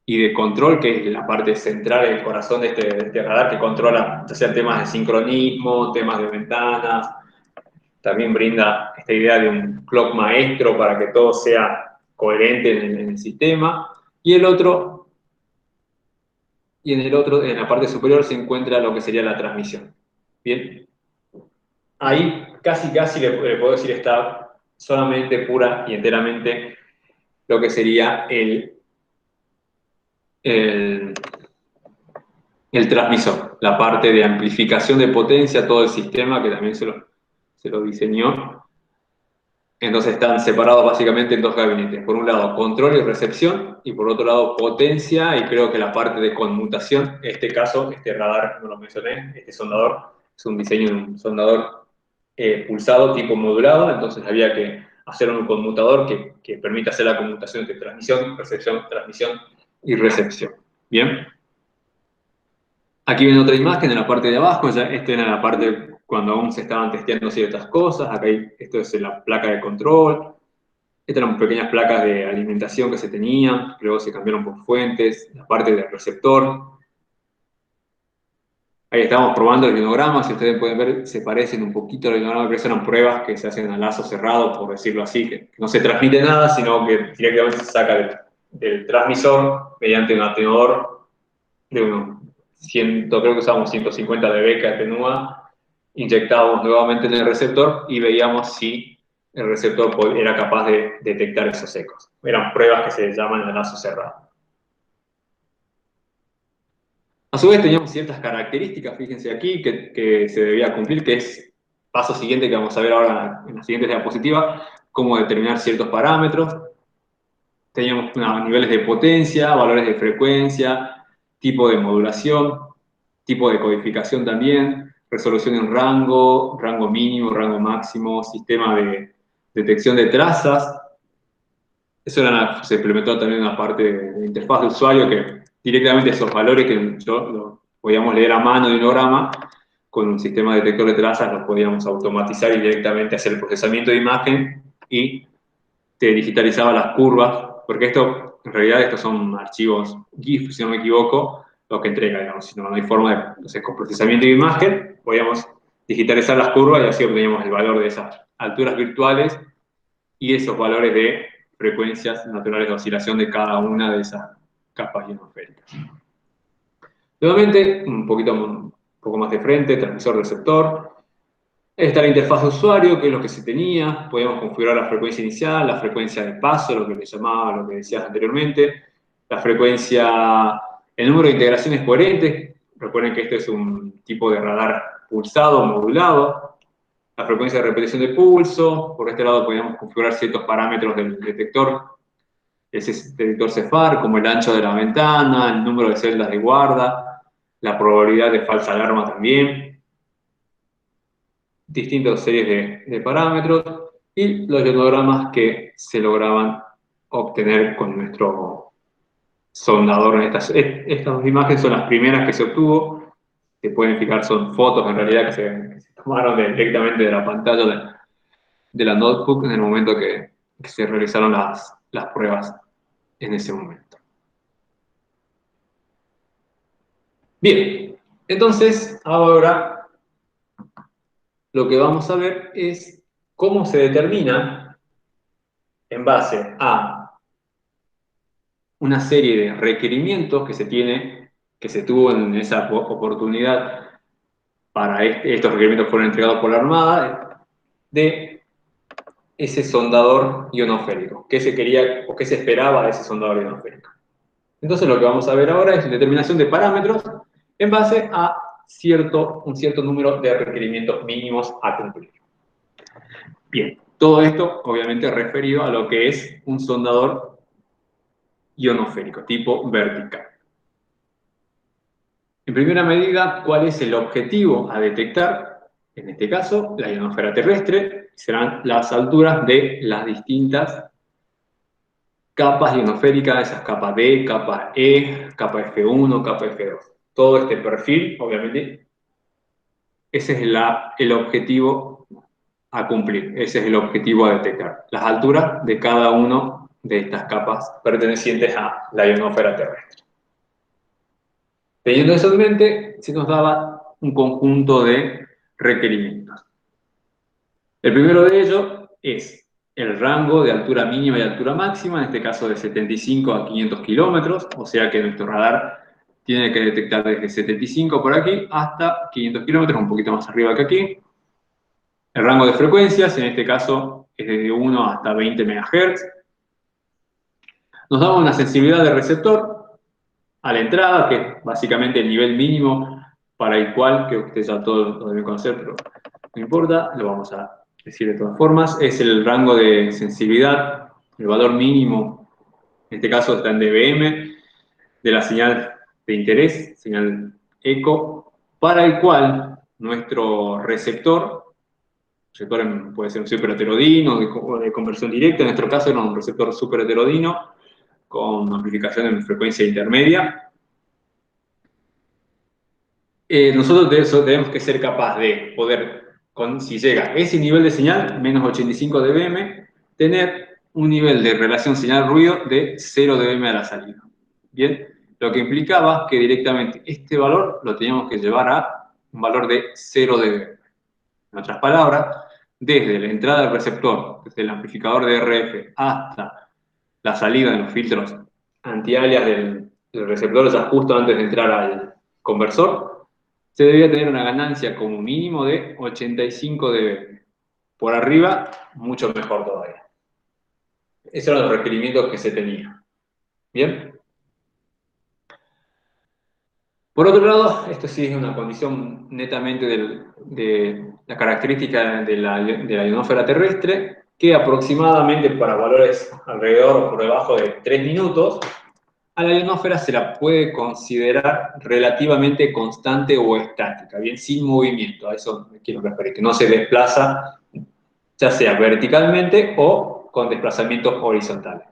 y de control, que es la parte central, el corazón de este radar, que controla ya sean temas de sincronismo, temas de ventanas. También brinda esta idea de un clock maestro para que todo sea coherente en el sistema. Y en el otro, en la parte superior, se encuentra lo que sería la transmisión. Bien, ahí casi le puedo decir está solamente pura y enteramente lo que sería el, el transmisor, la parte de amplificación de potencia, todo el sistema que también se lo diseñó. Entonces están separados básicamente en dos gabinetes. Por un lado, control y recepción, y por otro lado, potencia, y creo que la parte de conmutación. En este caso, este radar, no lo mencioné, este sondador, es un diseño de un sondador pulsado tipo modulado, entonces había que hacer un conmutador que permita hacer la conmutación entre transmisión, recepción, transmisión y recepción. Bien. Aquí viene otra imagen en la parte de abajo, ya esta era la parte cuando aún se estaban testeando ciertas cosas. Acá esto es la placa de control. Estas eran pequeñas placas de alimentación que se tenían, luego se cambiaron por fuentes, la parte del receptor. Ahí estábamos probando el ionograma, si ustedes pueden ver, se parecen un poquito al ionograma, pero eran pruebas que se hacen a lazo cerrado, por decirlo así, que no se transmite nada, sino que directamente se saca del transmisor mediante un atenuador de unos 100, creo que usábamos 150 dB que atenúa, inyectábamos nuevamente en el receptor y veíamos si el receptor era capaz de detectar esos ecos. Eran pruebas que se llaman de lazo cerrado. A su vez teníamos ciertas características, fíjense aquí, que se debía cumplir, que es paso siguiente que vamos a ver ahora en la siguiente diapositiva, cómo determinar ciertos parámetros. Teníamos niveles de potencia, valores de frecuencia, tipo de modulación, tipo de codificación también, resolución en rango, rango mínimo, rango máximo, sistema de detección de trazas. Eso se implementó también en la parte de interfaz de usuario, que directamente esos valores que lo podíamos leer a mano de un holograma, con un sistema de detector de trazas los podíamos automatizar y directamente hacer el procesamiento de imagen y te digitalizaba las curvas, porque en realidad estos son archivos GIF, si no me equivoco, lo que entrega, digamos, si no hay forma de, entonces con procesamiento de imagen, podíamos digitalizar las curvas y así obteníamos el valor de esas alturas virtuales y esos valores de frecuencias naturales de oscilación de cada una de esas capas ionosféricas. Nuevamente, un poco más de frente, transmisor-receptor. Está la interfaz de usuario, que es lo que se tenía. Podíamos configurar la frecuencia inicial, la frecuencia de paso, lo que le llamaba, lo que decías anteriormente. La frecuencia, el número de integraciones coherentes. Recuerden que este es un tipo de radar pulsado, modulado. La frecuencia de repetición de pulso. Por este lado podíamos configurar ciertos parámetros del detector. Ese detector CEFAR, como el ancho de la ventana, el número de celdas de guarda, la probabilidad de falsa alarma también. Distintas series de parámetros. y los ionogramas que se lograban obtener con nuestro sondador. Estas dos imágenes son las primeras que se obtuvo. Se pueden fijar, son fotos en realidad que se tomaron directamente de la pantalla de la notebook en el momento que se realizaron las pruebas en ese momento. Bien, entonces ahora lo que vamos a ver es cómo se determina en base a una serie de requerimientos que se tuvo en esa oportunidad para estos requerimientos fueron entregados por la Armada, de ese sondador ionoférico, qué se quería o qué se esperaba de ese sondador ionoférico. Entonces lo que vamos a ver ahora es determinación de parámetros en base a un cierto número de requerimientos mínimos a cumplir. Bien, todo esto obviamente referido a lo que es un sondador ionoférico, tipo vertical. En primera medida, ¿cuál es el objetivo a detectar? En este caso, la ionosfera terrestre, serán las alturas de las distintas capas ionosféricas, esas capa D, capa E, capa F1, capa F2. Todo este perfil, obviamente, ese es el objetivo a cumplir, ese es el objetivo a detectar, las alturas de cada una de estas capas pertenecientes a la ionosfera terrestre. Teniendo eso en mente, se nos daba un conjunto de requerimientos. El primero de ellos es el rango de altura mínima y altura máxima, en este caso de 75 a 500 kilómetros, o sea que nuestro radar tiene que detectar desde 75 por aquí hasta 500 kilómetros, un poquito más arriba que aquí. El rango de frecuencias, en este caso, es desde 1 hasta 20 MHz. Nos daba una sensibilidad de receptor a la entrada, que es básicamente el nivel mínimo para el cual, que ustedes ya todos lo deben conocer, pero no importa, lo vamos a decir de todas formas, es el rango de sensibilidad, el valor mínimo, en este caso está en dBm, de la señal de interés, señal eco, para el cual nuestro receptor puede ser un superheterodino o de conversión directa, en nuestro caso era un receptor superheterodino con amplificación en frecuencia intermedia. Nosotros de eso tenemos que ser capaz de poder, si llega ese nivel de señal, menos 85 dBm, tener un nivel de relación señal-ruido de 0 dBm a la salida. Bien, lo que implicaba que directamente este valor lo teníamos que llevar a un valor de 0 dBm. En otras palabras, desde la entrada del receptor, desde el amplificador de RF hasta la salida de los filtros anti-alias del receptor, ya justo antes de entrar al conversor, se debía tener una ganancia como mínimo de 85 dB. Por arriba, mucho mejor todavía. Esos eran los requerimientos que se tenían. ¿Bien? Por otro lado, esto sí es una condición netamente de la característica de la ionosfera terrestre, que aproximadamente para valores alrededor o por debajo de 3 minutos, a la ionosfera se la puede considerar relativamente constante o estática, bien, sin movimiento. A eso me quiero referir, que no se desplaza ya sea verticalmente o con desplazamientos horizontales.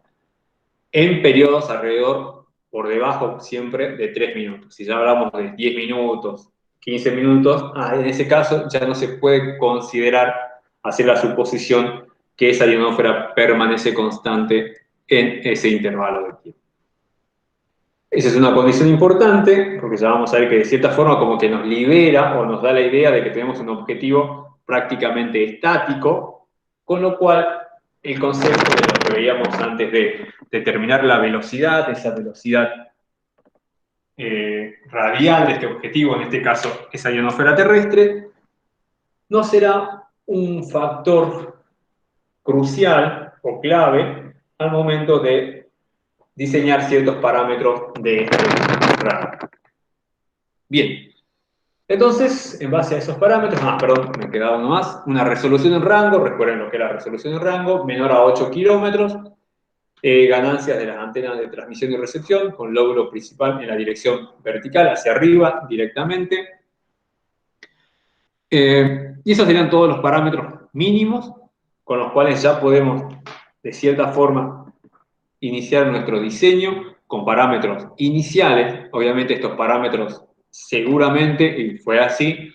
En periodos alrededor, por debajo siempre de 3 minutos. Si ya hablamos de 10 minutos, 15 minutos, en ese caso ya no se puede considerar hacer la suposición que esa ionosfera permanece constante en ese intervalo de tiempo. Esa es una condición importante, porque ya vamos a ver que de cierta forma como que nos libera o nos da la idea de que tenemos un objetivo prácticamente estático, con lo cual el concepto de lo que veíamos antes de determinar la velocidad, esa velocidad radial de este objetivo, en este caso esa ionosfera terrestre, no será un factor crucial o clave al momento de diseñar ciertos parámetros de este radar. Bien, entonces, en base a esos parámetros, perdón, me quedaba uno más, una resolución en rango, recuerden lo que es la resolución en rango, menor a 8 kilómetros, ganancias de las antenas de transmisión y recepción, con lóbulo principal en la dirección vertical, hacia arriba directamente. Y esos serían todos los parámetros mínimos con los cuales ya podemos, de cierta forma, iniciar nuestro diseño con parámetros iniciales. Obviamente estos parámetros seguramente, y fue así,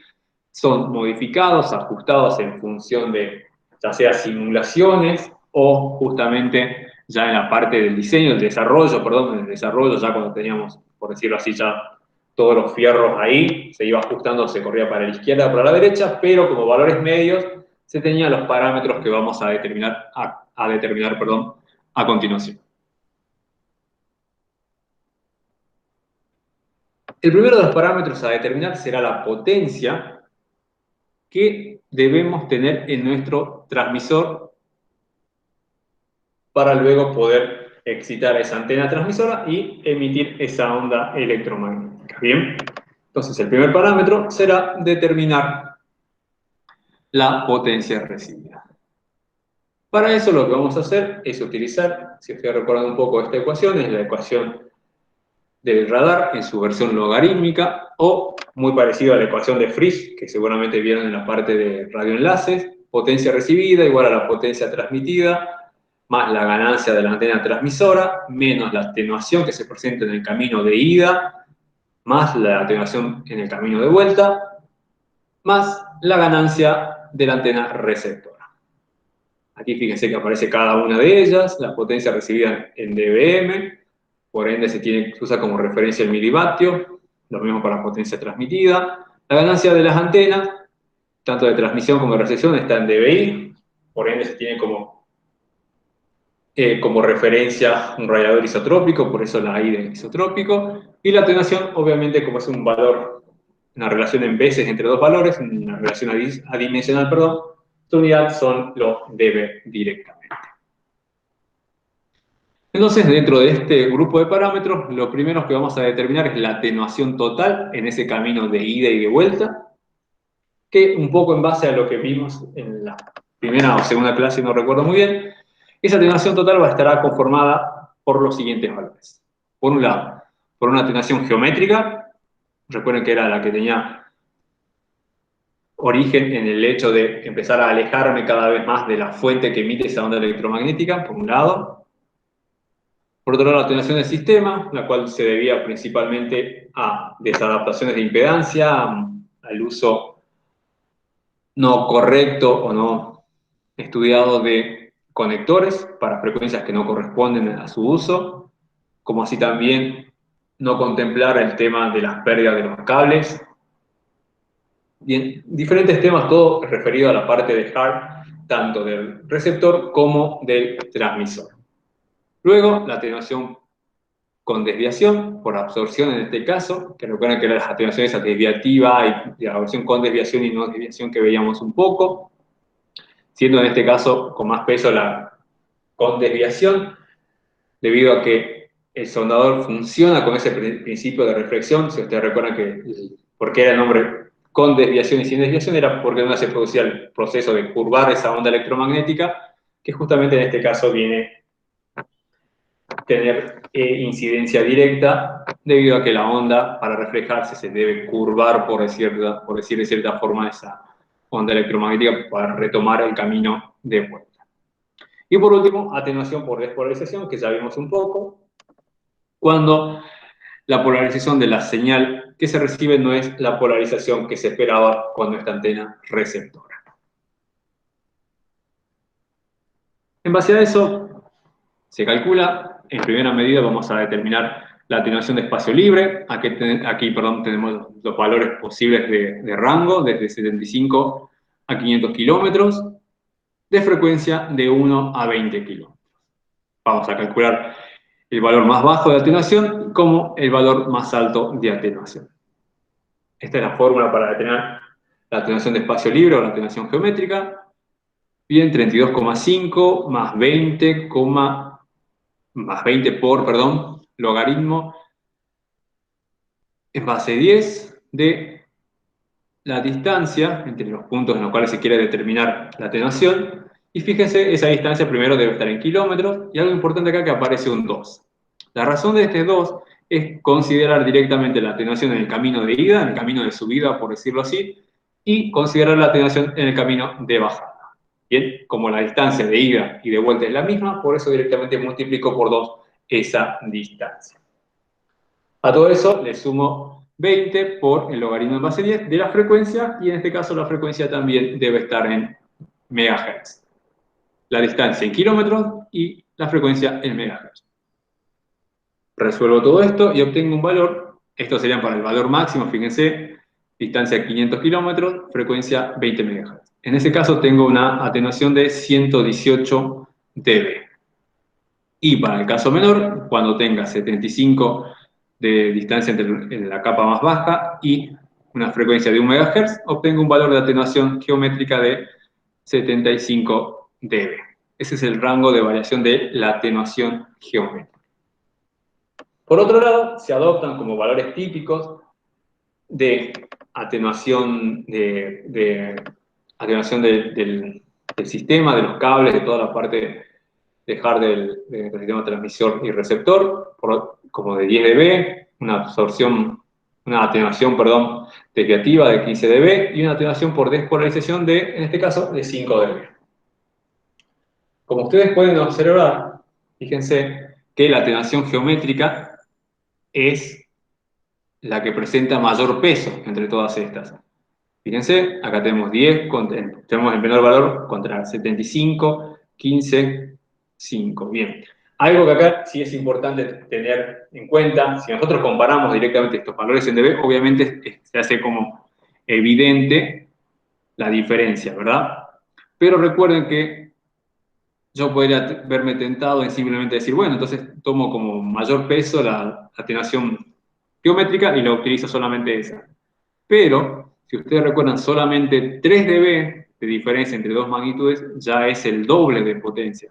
son modificados, ajustados en función de ya sea simulaciones o justamente ya en la parte del diseño, del desarrollo, perdón, del desarrollo, ya cuando teníamos, por decirlo así, ya todos los fierros ahí, se iba ajustando, se corría para la izquierda, para la derecha, pero como valores medios se tenían los parámetros que vamos a determinar, perdón, a continuación. El primero de los parámetros a determinar será la potencia que debemos tener en nuestro transmisor para luego poder excitar esa antena transmisora y emitir esa onda electromagnética. Bien, entonces el primer parámetro será determinar la potencia recibida. Para eso lo que vamos a hacer es utilizar, si ustedes recuerdan un poco esta ecuación, es la ecuación del radar en su versión logarítmica o muy parecido a la ecuación de Frisch, que seguramente vieron en la parte de radioenlaces, potencia recibida igual a la potencia transmitida, más la ganancia de la antena transmisora, menos la atenuación que se presenta en el camino de ida, más la atenuación en el camino de vuelta, más la ganancia de la antena receptora. Aquí fíjense que aparece cada una de ellas, la potencia recibida en dBm, por ende se usa como referencia el milivatio, lo mismo para la potencia transmitida. La ganancia de las antenas, tanto de transmisión como de recepción, está en dBi, por ende se tiene como referencia un radiador isotrópico, por eso la I de isotrópico. Y la atenuación, obviamente, como es un valor, una relación en veces entre dos valores, una relación adimensional, perdón, su unidad son los dB directamente. Entonces, dentro de este grupo de parámetros, lo primero que vamos a determinar es la atenuación total en ese camino de ida y de vuelta, que un poco en base a lo que vimos en la primera o segunda clase, no recuerdo muy bien, esa atenuación total estará conformada por los siguientes valores. Por un lado, por una atenuación geométrica, recuerden que era la que tenía origen en el hecho de empezar a alejarme cada vez más de la fuente que emite esa onda electromagnética, por un lado. Por otro lado, la atenuación del sistema, la cual se debía principalmente a desadaptaciones de impedancia, al uso no correcto o no estudiado de conectores para frecuencias que no corresponden a su uso, como así también no contemplar el tema de las pérdidas de los cables. Bien, diferentes temas, todo referido a la parte de hard, tanto del receptor como del transmisor. Luego, la atenuación con desviación, por absorción en este caso, que recuerden que las atenuaciones a desviativa y la versión con desviación y no desviación que veíamos un poco, siendo en este caso con más peso la con desviación, debido a que el sondador funciona con ese principio de reflexión. Si ustedes recuerdan que por qué era el nombre con desviación y sin desviación, era porque no se producía el proceso de curvar esa onda electromagnética, que justamente en este caso viene tener incidencia directa debido a que la onda, para reflejarse, se debe curvar, por decir de cierta forma, esa onda electromagnética para retomar el camino de vuelta. Y por último, atenuación por despolarización, que ya vimos un poco, cuando la polarización de la señal que se recibe no es la polarización que se esperaba con nuestra antena receptora. En base a eso, se calcula, en primera medida vamos a determinar la atenuación de espacio libre. Aquí tenemos los valores posibles de rango, desde 75 a 500 kilómetros, de frecuencia de 1 a 20 kilómetros. Vamos a calcular el valor más bajo de atenuación como el valor más alto de atenuación. Esta es la fórmula para determinar la atenuación de espacio libre o la atenuación geométrica. Bien, 32,5 más 20, más 20 por, logaritmo en base 10 de la distancia entre los puntos en los cuales se quiere determinar la atenuación. Y fíjense, esa distancia primero debe estar en kilómetros, y algo importante acá que aparece un 2. La razón de este 2 es considerar directamente la atenuación en el camino de ida, en el camino de subida, por decirlo así, y considerar la atenuación en el camino de bajada. Bien, como la distancia de ida y de vuelta es la misma, por eso directamente multiplico por 2 esa distancia. A todo eso le sumo 20 por el logaritmo en base 10 de la frecuencia, y en este caso la frecuencia también debe estar en megahertz. La distancia en kilómetros y la frecuencia en megahertz. Resuelvo todo esto y obtengo un valor. Estos serían para el valor máximo, fíjense, distancia 500 kilómetros, frecuencia 20 MHz. En ese caso tengo una atenuación de 118 dB. Y para el caso menor, cuando tenga 75 de distancia entre la capa más baja y una frecuencia de 1 MHz, obtengo un valor de atenuación geométrica de 75 dB. Ese es el rango de variación de la atenuación geométrica. Por otro lado, se adoptan como valores típicos de atenuación, atenuación del sistema, de los cables, de toda la parte de hardware del sistema transmisor y receptor, como de 10 dB, una atenuación, perdón, desviativa de 15 dB y una atenuación por despolarización de, en este caso, de 5 dB. Como ustedes pueden observar, fíjense que la atenuación geométrica es la que presenta mayor peso entre todas estas. Fíjense, acá tenemos 10, tenemos el menor valor contra 75, 15, 5. Bien. Algo que acá sí es importante tener en cuenta, si nosotros comparamos directamente estos valores en dB, obviamente se hace como evidente la diferencia, ¿verdad? Pero recuerden que yo podría verme tentado en simplemente decir, bueno, entonces tomo como mayor peso la atenuación geométrica y la utilizo solamente esa. Pero, si ustedes recuerdan, solamente 3 dB de diferencia entre dos magnitudes ya es el doble de potencia.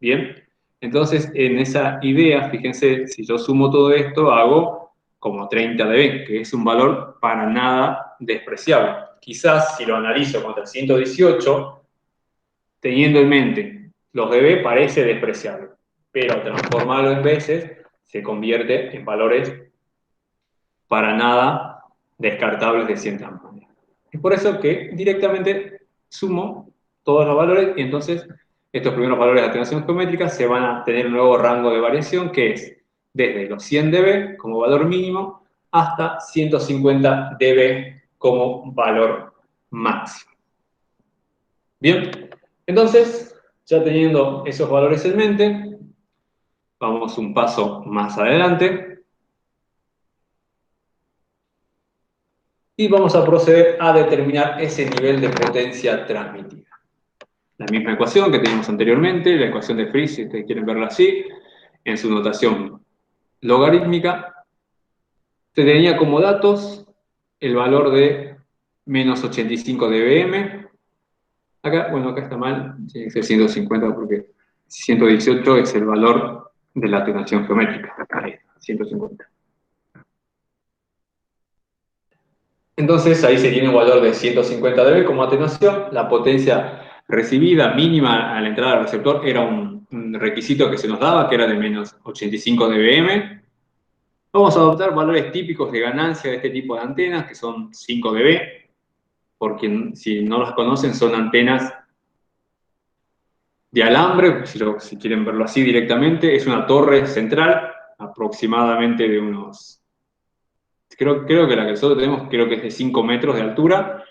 ¿Bien? Entonces, en esa idea, fíjense, si yo sumo todo esto, hago como 30 dB, que es un valor para nada despreciable. Quizás, si lo analizo contra 118, teniendo en mente los dB, parece despreciable. Pero transformarlo en veces se convierte en valores para nada descartables de cierta manera. Es por eso que directamente sumo todos los valores y entonces estos primeros valores de atenuación geométrica se van a tener un nuevo rango de variación que es desde los 100 dB como valor mínimo hasta 150 dB como valor máximo. Bien, entonces ya teniendo esos valores en mente, vamos un paso más adelante. Y vamos a proceder a determinar ese nivel de potencia transmitida. La misma ecuación que teníamos anteriormente, la ecuación de Friis, si ustedes quieren verla así, en su notación logarítmica, se tenía como datos el valor de menos 85 dBm. Acá, bueno, acá está mal, tiene que ser 150 porque 118 es el valor de la atenuación geométrica. Acá es 150. Entonces ahí se tiene un valor de 150 dB como atenuación. La potencia recibida mínima a la entrada del receptor era un requisito que se nos daba, que era de menos 85 dBm. Vamos a adoptar valores típicos de ganancia de este tipo de antenas, que son 5 dB, porque si no las conocen son antenas de alambre, si quieren verlo así directamente. Es una torre central, aproximadamente de unos... Creo que la que nosotros tenemos creo que es de 5 metros de altura.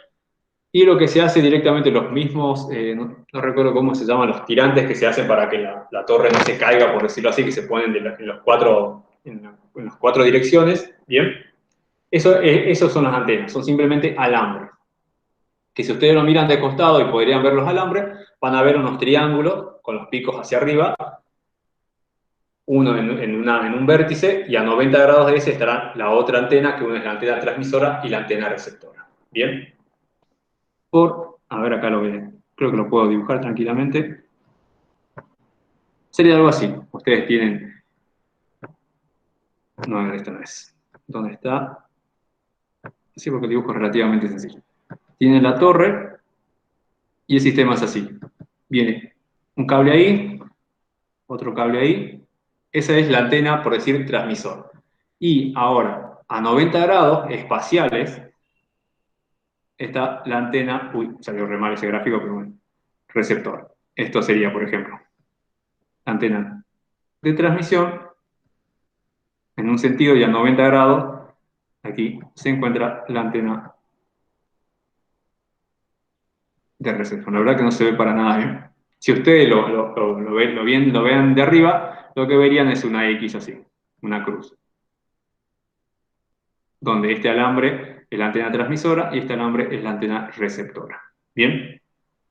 Y lo que se hace directamente, los mismos, no recuerdo cómo se llaman, los tirantes que se hacen para que la torre no se caiga, por decirlo así, que se ponen en las cuatro direcciones, ¿bien? Esos son las antenas, son simplemente alambres. Que si ustedes lo miran de costado y podrían ver los alambres, van a ver unos triángulos con los picos hacia arriba, uno en un vértice, y a 90 grados de ese estará la otra antena, que una es la antena transmisora y la antena receptora. ¿Bien? A ver, acá creo que lo puedo dibujar tranquilamente. Sería algo así. Ustedes tienen... No, esta no es. ¿Dónde está? Sí, porque el dibujo es relativamente sencillo. Tienen la torre y el sistema es así. Viene un cable ahí, otro cable ahí. Esa es la antena, por decir, transmisor. Y ahora, a 90 grados espaciales, está la antena... Uy, salió re mal ese gráfico, pero bueno. receptor. Esto sería, por ejemplo, la antena de transmisión en un sentido y a 90 grados. Aquí se encuentra la antena de recepción. La verdad que no se ve para nada bien. Si ustedes lo vean de arriba, lo que verían es una X así, una cruz, donde este alambre es la antena transmisora y este alambre es la antena receptora. ¿Bien?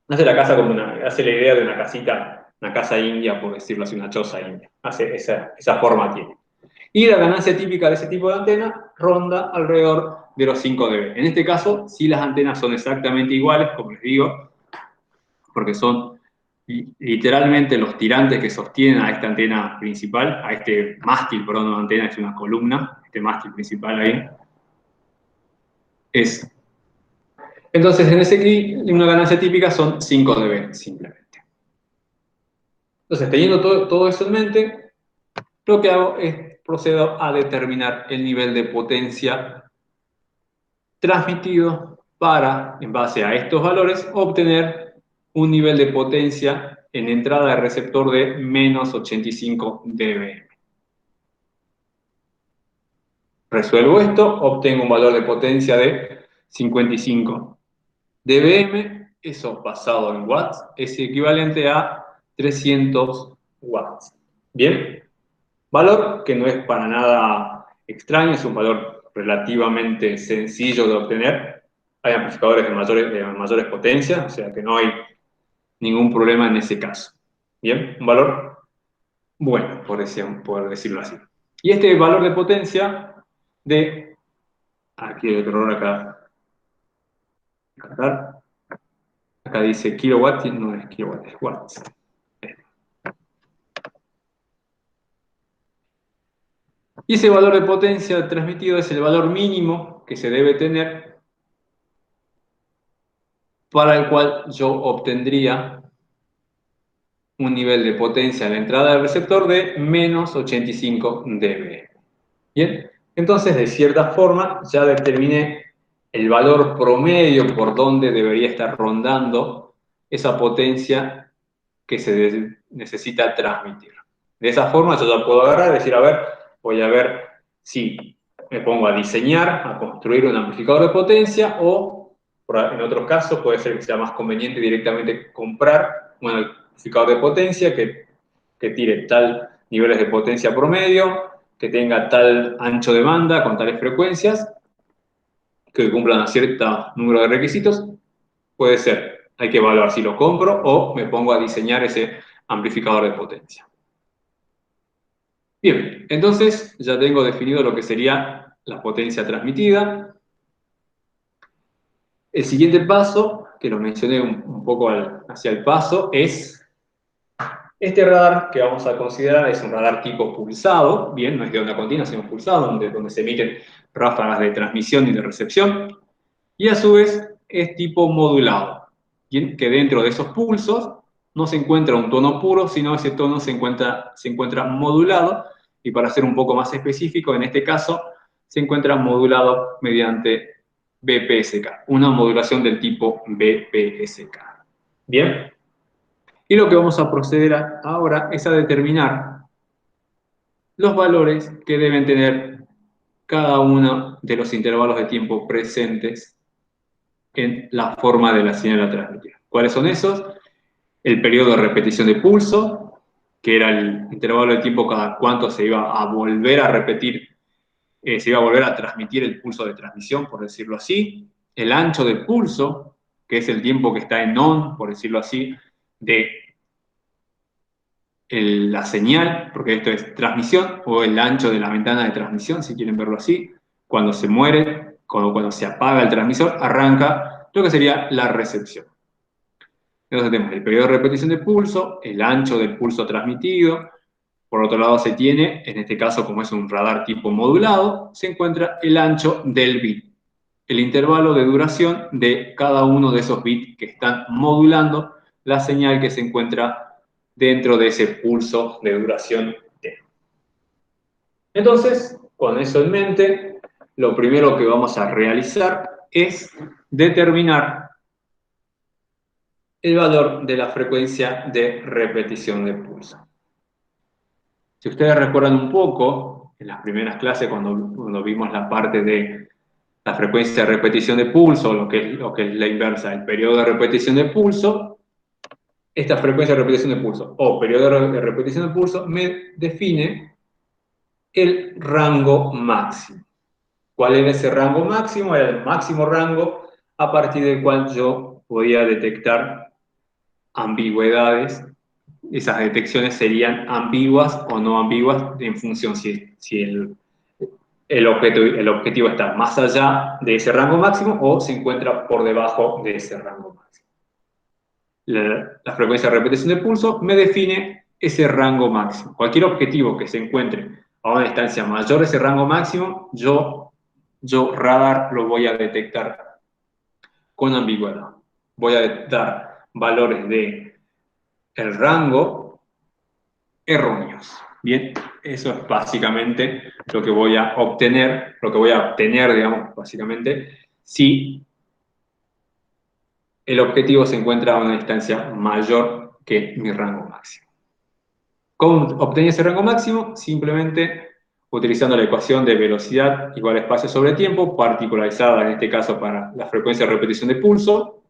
Hace la casa como hace la idea de una casita, una casa india, por decirlo así, una choza india. Hace esa forma tiene. Y la ganancia típica de ese tipo de antena ronda alrededor de los 5 dB. En este caso, si las antenas son exactamente iguales, como les digo, porque son literalmente los tirantes que sostienen a esta antena principal, a este mástil, perdón, no antena, es una columna, este mástil principal ahí, es. Entonces, en ese clic, una ganancia típica son 5 dB, simplemente. Entonces, teniendo todo eso en mente, lo que hago es procedo a determinar el nivel de potencia transmitido para, en base a estos valores, obtener un nivel de potencia en entrada de receptor de menos 85 dB. Resuelvo esto, obtengo un valor de potencia de 55 dBm, eso basado en watts, es equivalente a 300 watts. ¿Bien? Valor que no es para nada extraño, es un valor relativamente sencillo de obtener. Hay amplificadores de mayores potencias, o sea que no hay ningún problema en ese caso. ¿Bien? Un valor bueno, por decirlo así. Y este valor de potencia de... Aquí hay otro error acá. Acá dice kilowatt, no es kilowatt, es watts. Y ese valor de potencia transmitido es el valor mínimo que se debe tener para el cual yo obtendría un nivel de potencia en la entrada del receptor de menos 85 dB. Bien, entonces de cierta forma ya determiné el valor promedio por donde debería estar rondando esa potencia que se necesita transmitir. De esa forma yo ya puedo agarrar y decir, a ver, voy a ver si me pongo a diseñar, a construir un amplificador de potencia o, en otros casos, puede ser que sea más conveniente directamente comprar un amplificador de potencia que tire tal niveles de potencia promedio, que tenga tal ancho de banda con tales frecuencias, que cumplan a cierto número de requisitos. Puede ser, hay que evaluar si lo compro o me pongo a diseñar ese amplificador de potencia. Bien, entonces ya tengo definido lo que sería la potencia transmitida. El siguiente paso, que lo mencioné un poco hacia el paso, es este radar que vamos a considerar es un radar tipo pulsado, bien, no es de onda continua, sino pulsado, donde se emiten ráfagas de transmisión y de recepción, y a su vez es tipo modulado, bien, que dentro de esos pulsos no se encuentra un tono puro, sino ese tono se encuentra modulado, y para ser un poco más específico, en este caso se encuentra modulado mediante BPSK, una modulación del tipo BPSK. Bien. Y lo que vamos a proceder ahora es a determinar los valores que deben tener cada uno de los intervalos de tiempo presentes en la forma de la señal a transmitir. ¿Cuáles son esos? El periodo de repetición de pulso, que era el intervalo de tiempo cada cuánto se iba a volver a repetir, se iba a volver a transmitir el pulso de transmisión, por decirlo así. El ancho del pulso, que es el tiempo que está en on, por decirlo así, de la señal, porque esto es transmisión, o el ancho de la ventana de transmisión, si quieren verlo así. Cuando se muere, cuando se apaga el transmisor, arranca lo que sería la recepción. Entonces tenemos el periodo de repetición de pulso, el ancho del pulso transmitido. Por otro lado se tiene, en este caso como es un radar tipo modulado, se encuentra el ancho del bit, el intervalo de duración de cada uno de esos bits que están modulando la señal que se encuentra dentro de ese pulso de duración T. Entonces, con eso en mente, lo primero que vamos a realizar es determinar el valor de la frecuencia de repetición de pulso. Si ustedes recuerdan un poco, en las primeras clases cuando vimos la parte de la frecuencia de repetición de pulso, lo que es la inversa, el periodo de repetición de pulso, esta frecuencia de repetición de pulso o periodo de repetición de pulso me define el rango máximo. ¿Cuál era ese rango máximo? Era el máximo rango a partir del cual yo podía detectar ambigüedades. Esas detecciones serían ambiguas o no ambiguas en función si el objetivo está más allá de ese rango máximo o se encuentra por debajo de ese rango máximo. La frecuencia de repetición de pulso me define ese rango máximo. Cualquier objetivo que se encuentre a una distancia mayor de ese rango máximo, yo radar lo voy a detectar con ambigüedad. Voy a dar valores de el rango erróneos. Bien, eso es básicamente lo que voy a obtener, digamos, básicamente, si el objetivo se encuentra a una distancia mayor que mi rango máximo. ¿Cómo obtenía ese rango máximo? Simplemente utilizando la ecuación de velocidad igual a espacio sobre tiempo, particularizada en este caso para la frecuencia de repetición de pulso,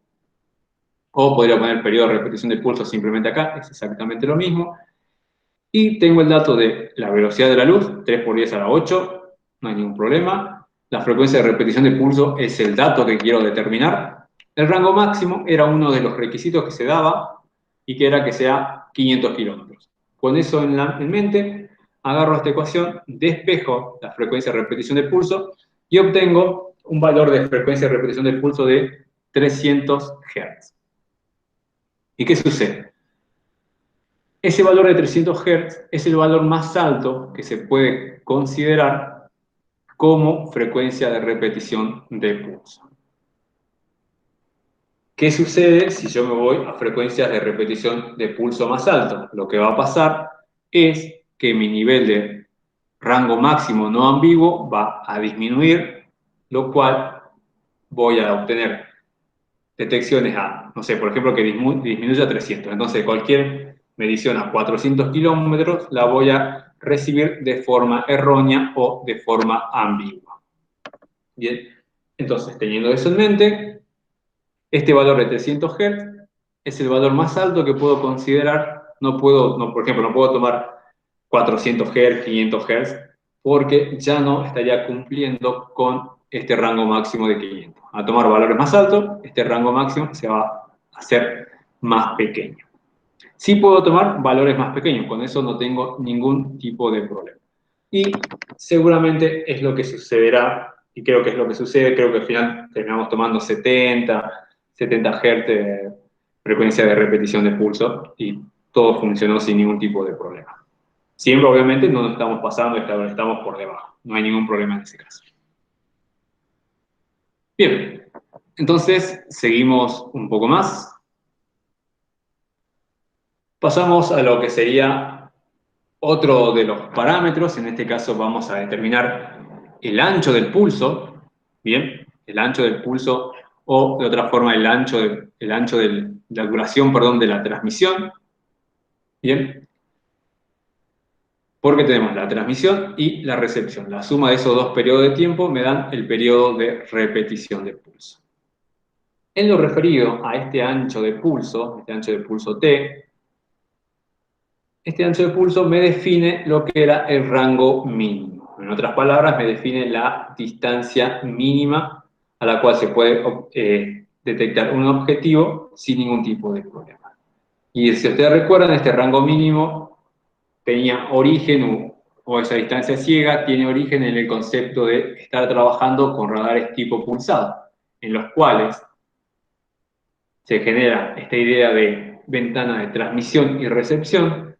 o podría poner periodo de repetición de pulso simplemente acá, es exactamente lo mismo. Y tengo el dato de la velocidad de la luz, 3 por 10 a la 8, no hay ningún problema. La frecuencia de repetición de pulso es el dato que quiero determinar. El rango máximo era uno de los requisitos que se daba y que era que sea 500 kilómetros. Con eso en mente, agarro esta ecuación, despejo la frecuencia de repetición de pulso y obtengo un valor de frecuencia de repetición de pulso de 300 Hz. ¿Y qué sucede? Ese valor de 300 Hz es el valor más alto que se puede considerar como frecuencia de repetición de pulso. ¿Qué sucede si yo me voy a frecuencias de repetición de pulso más alto? Lo que va a pasar es que mi nivel de rango máximo no ambiguo va a disminuir, lo cual voy a obtener detecciones a, no sé, por ejemplo, que disminuya a 300. Entonces, cualquier medición a 400 kilómetros la voy a recibir de forma errónea o de forma ambigua. Bien, entonces, teniendo eso en mente, este valor de 300 Hz es el valor más alto que puedo considerar. Por ejemplo, no puedo tomar 400 Hz, 500 Hz, porque ya no estaría cumpliendo con este rango máximo de 500. A tomar valores más altos, este rango máximo se va a hacer más pequeño. Sí puedo tomar valores más pequeños, con eso no tengo ningún tipo de problema. Y seguramente es lo que sucederá, y creo que es lo que sucede, creo que al final terminamos tomando 70 Hz de frecuencia de repetición de pulso y todo funcionó sin ningún tipo de problema. Siempre, obviamente, no nos estamos pasando, estamos por debajo. No hay ningún problema en ese caso. Bien, entonces seguimos un poco más. Pasamos a lo que sería otro de los parámetros. En este caso vamos a determinar el ancho del pulso. Bien, el ancho del pulso o de otra forma el ancho de la duración, perdón, de la transmisión. Bien, porque tenemos la transmisión y la recepción. La suma de esos dos periodos de tiempo me dan el periodo de repetición de pulso. En lo referido a este ancho de pulso T, este ancho de pulso me define lo que era el rango mínimo. En otras palabras, me define la distancia mínima a la cual se puede detectar un objetivo sin ningún tipo de problema. Y si ustedes recuerdan, este rango mínimo tenía origen, o esa distancia ciega tiene origen en el concepto de estar trabajando con radares tipo pulsado, en los cuales se genera esta idea de ventana de transmisión y recepción,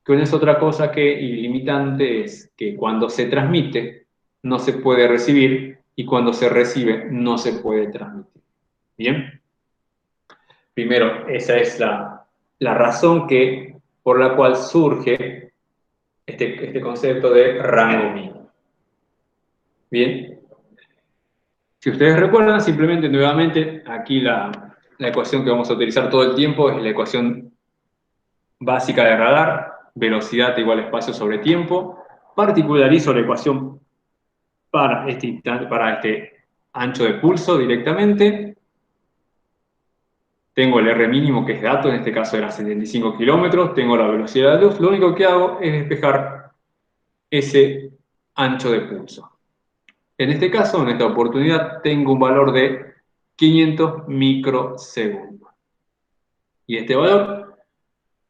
que no es otra cosa que ilimitante, es que cuando se transmite no se puede recibir y cuando se recibe no se puede transmitir. ¿Bien? Primero, esa es la razón por la cual surge este concepto de rango mínimo. Bien. Si ustedes recuerdan, simplemente nuevamente aquí la ecuación que vamos a utilizar todo el tiempo es la ecuación básica de radar, velocidad igual espacio sobre tiempo. Particularizo la ecuación para para este ancho de pulso directamente. Tengo el R mínimo, que es dato, en este caso era 75 kilómetros. Tengo la velocidad de la luz. Lo único que hago es despejar ese ancho de pulso. En este caso, en esta oportunidad, tengo un valor de 500 microsegundos. Y este valor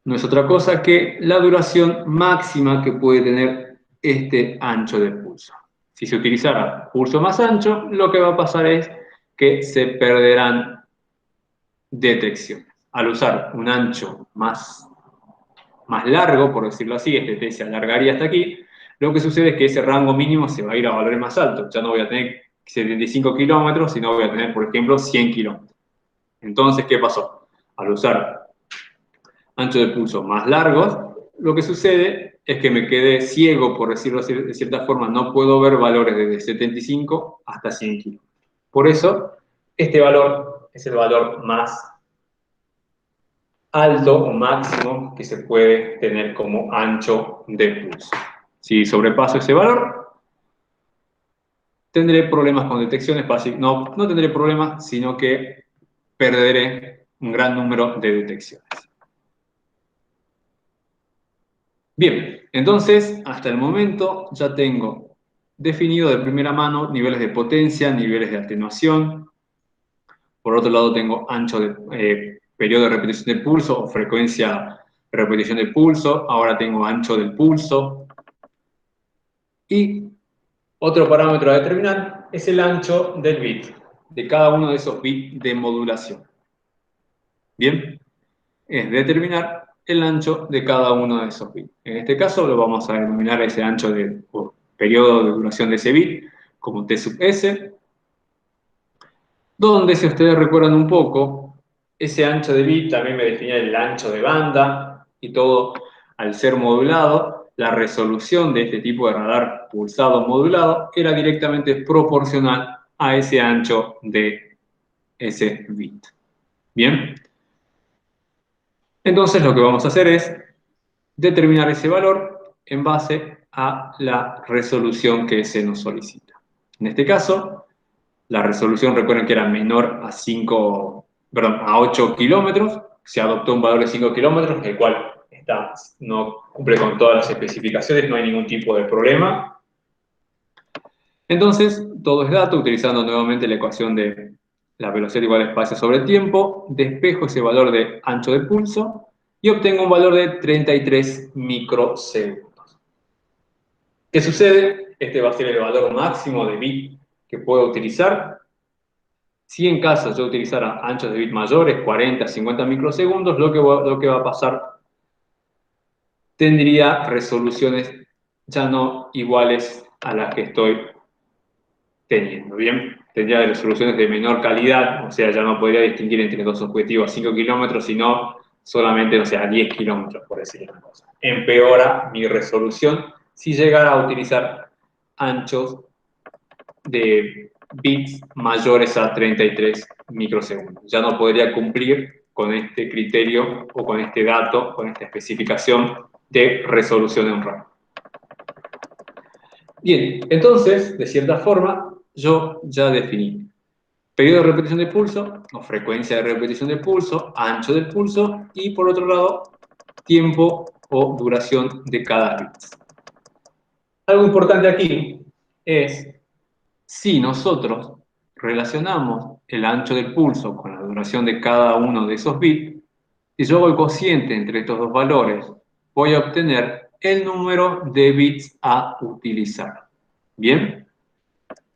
no es otra cosa que la duración máxima que puede tener este ancho de pulso. Si se utilizara pulso más ancho, lo que va a pasar es que se perderán detecciones. Al usar un ancho más largo, por decirlo así, este T se alargaría hasta aquí, lo que sucede es que ese rango mínimo se va a ir a valores más altos. Ya no voy a tener 75 kilómetros, sino voy a tener, por ejemplo, 100 kilómetros. Entonces, ¿qué pasó? Al usar ancho de pulso más largos, lo que sucede es que me quedé ciego, por decirlo de cierta forma, no puedo ver valores desde 75 hasta 100 kilómetros. Por eso, este valor es el valor más alto o máximo que se puede tener como ancho de pulso. Si sobrepaso ese valor, tendré problemas con detecciones, no tendré problemas, sino que perderé un gran número de detecciones. Bien, entonces, hasta el momento ya tengo definido de primera mano niveles de potencia, niveles de atenuación. Por otro lado, tengo ancho de periodo de repetición del pulso o frecuencia de repetición del pulso. Ahora tengo ancho del pulso. Y otro parámetro a determinar es el ancho del bit, de cada uno de esos bits de modulación. Bien, es determinar el ancho de cada uno de esos bits. En este caso lo vamos a denominar ese ancho de periodo de duración de ese bit como T sub S, donde, si ustedes recuerdan un poco, ese ancho de bit también me definía el ancho de banda y todo, al ser modulado, la resolución de este tipo de radar pulsado modulado era directamente proporcional a ese ancho de ese bit. Bien, entonces lo que vamos a hacer es determinar ese valor en base a la resolución que se nos solicita. En este caso, la resolución, recuerden que era menor a 8 kilómetros. Se adoptó un valor de 5 kilómetros, el cual no cumple con todas las especificaciones, no hay ningún tipo de problema. Entonces, todo es dato, utilizando nuevamente la ecuación de la velocidad igual a espacio sobre tiempo, despejo ese valor de ancho de pulso y obtengo un valor de 33 microsegundos. ¿Qué sucede? Este va a ser el valor máximo de bit que puedo utilizar. Si en caso yo utilizara anchos de bit mayores, 40, 50 microsegundos, lo que va a pasar, tendría resoluciones ya no iguales a las que estoy teniendo, ¿bien? Tendría resoluciones de menor calidad, o sea, ya no podría distinguir entre dos objetivos a 5 kilómetros, sino solamente, o sea, a 10 kilómetros, por decir una cosa. Empeora mi resolución si llegara a utilizar anchos de bits mayores a 33 microsegundos. Ya no podría cumplir con este criterio o con este dato, con esta especificación de resolución en RAM. Bien, entonces, de cierta forma, yo ya definí periodo de repetición de pulso, o frecuencia de repetición de pulso, ancho del pulso, y por otro lado, tiempo o duración de cada bit. Algo importante aquí es, si nosotros relacionamos el ancho del pulso con la duración de cada uno de esos bits, si yo hago el cociente entre estos dos valores, voy a obtener el número de bits a utilizar. ¿Bien?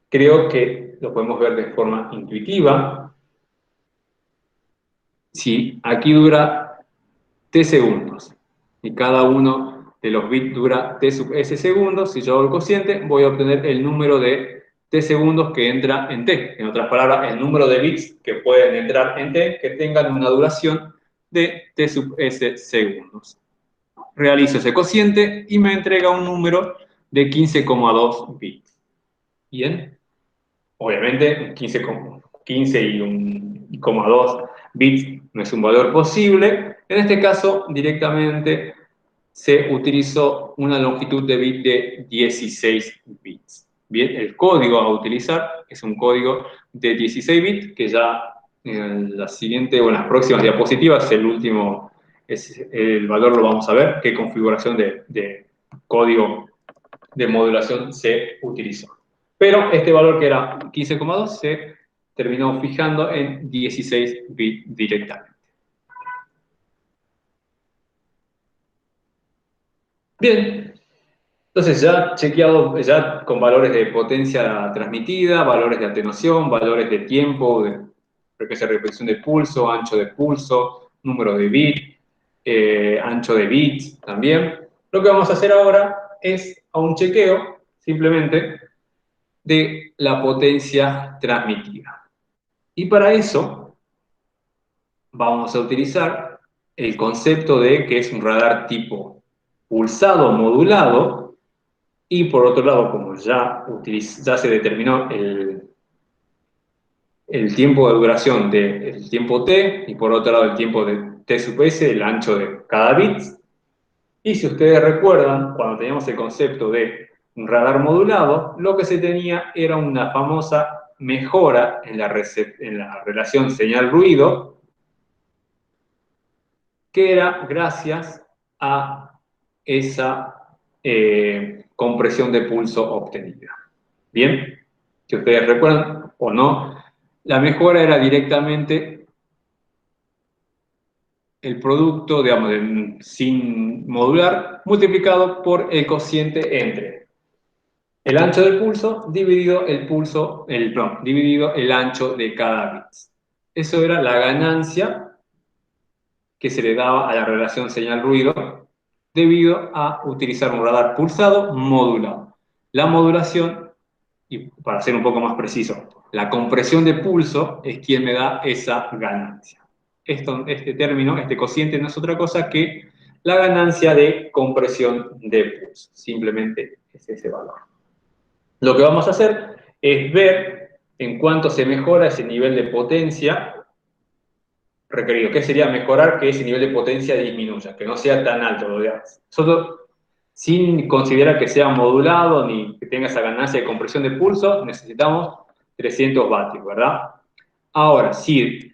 Creo que lo podemos ver de forma intuitiva. Si aquí dura t segundos y cada uno de los bits dura t sub s segundos, si yo hago el cociente, voy a obtener el número de t segundos que entra en t. En otras palabras, el número de bits que pueden entrar en t que tengan una duración de t sub s segundos. Realizo ese cociente y me entrega un número de 15,2 bits. Bien, obviamente 15 y 1,2 bits no es un valor posible. En este caso, directamente se utilizó una longitud de bit de 16 bits. Bien, el código a utilizar es un código de 16 bits que ya en la siguiente o en las próximas diapositivas, el valor lo vamos a ver, qué configuración de código de modulación se utilizó. Pero este valor que era 15,2 se terminó fijando en 16 bits directamente. Bien, entonces ya chequeado, ya con valores de potencia transmitida, valores de atenuación, valores de tiempo, de repetición de pulso, ancho de pulso, número de bits, ancho de bits también. Lo que vamos a hacer ahora es a un chequeo, simplemente, de la potencia transmitida. Y para eso vamos a utilizar el concepto de que es un radar tipo pulsado modulado y por otro lado, como ya se determinó el tiempo de duración del tiempo t y por otro lado el tiempo de t sub s, el ancho de cada bit. Y si ustedes recuerdan, cuando teníamos el concepto de un radar modulado, lo que se tenía era una famosa mejora en la relación señal-ruido, que era gracias a esa compresión de pulso obtenida. Bien, si ustedes recuerdan o no, la mejora era directamente el producto, digamos, sin modular, multiplicado por el cociente entre el ancho del pulso dividido dividido el ancho de cada bit. Eso era la ganancia que se le daba a la relación señal-ruido debido a utilizar un radar pulsado modulado. La modulación, y para ser un poco más preciso, la compresión de pulso es quien me da esa ganancia. Este término, este cociente, no es otra cosa que la ganancia de compresión de pulso. Simplemente es ese valor. Lo que vamos a hacer es ver en cuánto se mejora ese nivel de potencia requerido. ¿Qué sería mejorar? Que ese nivel de potencia disminuya, que no sea tan alto. Nosotros, sin considerar que sea modulado ni que tenga esa ganancia de compresión de pulso, necesitamos 300 vatios, ¿verdad? Ahora, si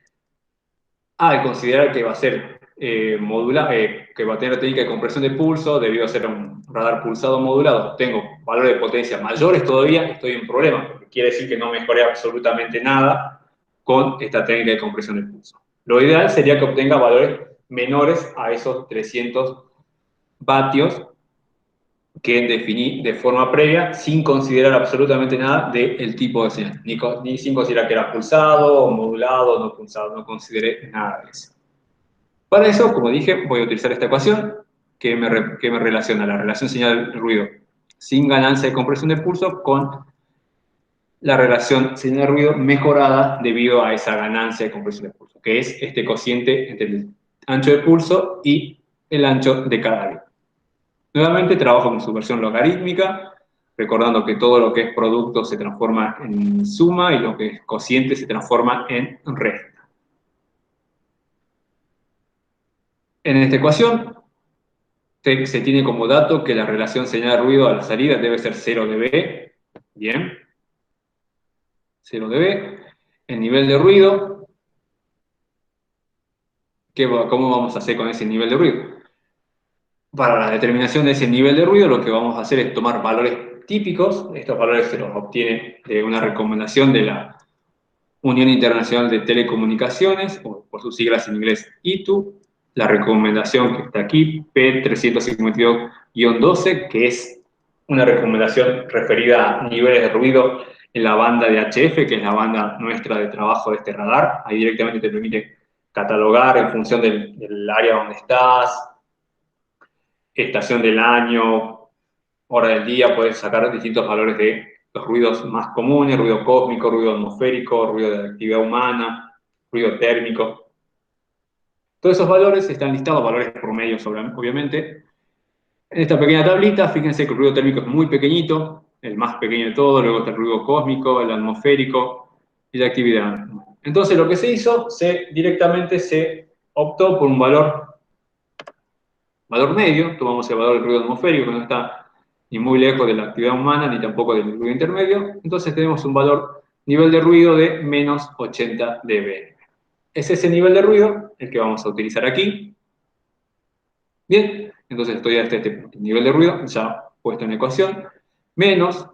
al considerar que va a ser que va a tener técnica de compresión de pulso, debido a ser un radar pulsado modulado, tengo valores de potencia mayores todavía, estoy en problema, porque quiere decir que no mejoré absolutamente nada con esta técnica de compresión de pulso. Lo ideal sería que obtenga valores menores a esos 300 vatios que definí de forma previa, sin considerar absolutamente nada del tipo de señal, ni sin considerar que era pulsado, modulado, no pulsado, no consideré nada de eso. Para eso, como dije, voy a utilizar esta ecuación que me relaciona la relación señal-ruido sin ganancia de compresión de pulso con la relación señal-ruido mejorada debido a esa ganancia de compresión de pulso, que es este cociente entre el ancho de pulso y el ancho de cada bit. Nuevamente trabajo con su versión logarítmica, recordando que todo lo que es producto se transforma en suma y lo que es cociente se transforma en resta. En esta ecuación se tiene como dato que la relación señal-ruido a la salida debe ser 0 dB. Bien. 0 dB. El nivel de ruido, ¿cómo vamos a hacer con ese nivel de ruido? Para la determinación de ese nivel de ruido, lo que vamos a hacer es tomar valores típicos. Estos valores se los obtiene de una recomendación de la Unión Internacional de Telecomunicaciones, o por sus siglas en inglés ITU, la recomendación que está aquí, P352-12, que es una recomendación referida a niveles de ruido en la banda de HF, que es la banda nuestra de trabajo de este radar. Ahí directamente te permite catalogar en función del área donde estás, estación del año, hora del día, puedes sacar distintos valores de los ruidos más comunes, ruido cósmico, ruido atmosférico, ruido de actividad humana, ruido térmico. Todos esos valores están listados, valores promedios, obviamente. En esta pequeña tablita, fíjense que el ruido térmico es muy pequeñito, el más pequeño de todo, luego está el ruido cósmico, el atmosférico y la actividad Entonces lo que se hizo, directamente se optó por un valor medio, tomamos el valor del ruido atmosférico, que no está ni muy lejos de la actividad humana, ni tampoco del ruido intermedio, entonces tenemos un nivel de ruido de menos 80 dB. Es ese nivel de ruido el que vamos a utilizar aquí. Bien, entonces estoy a este nivel de ruido, ya puesto en la ecuación, menos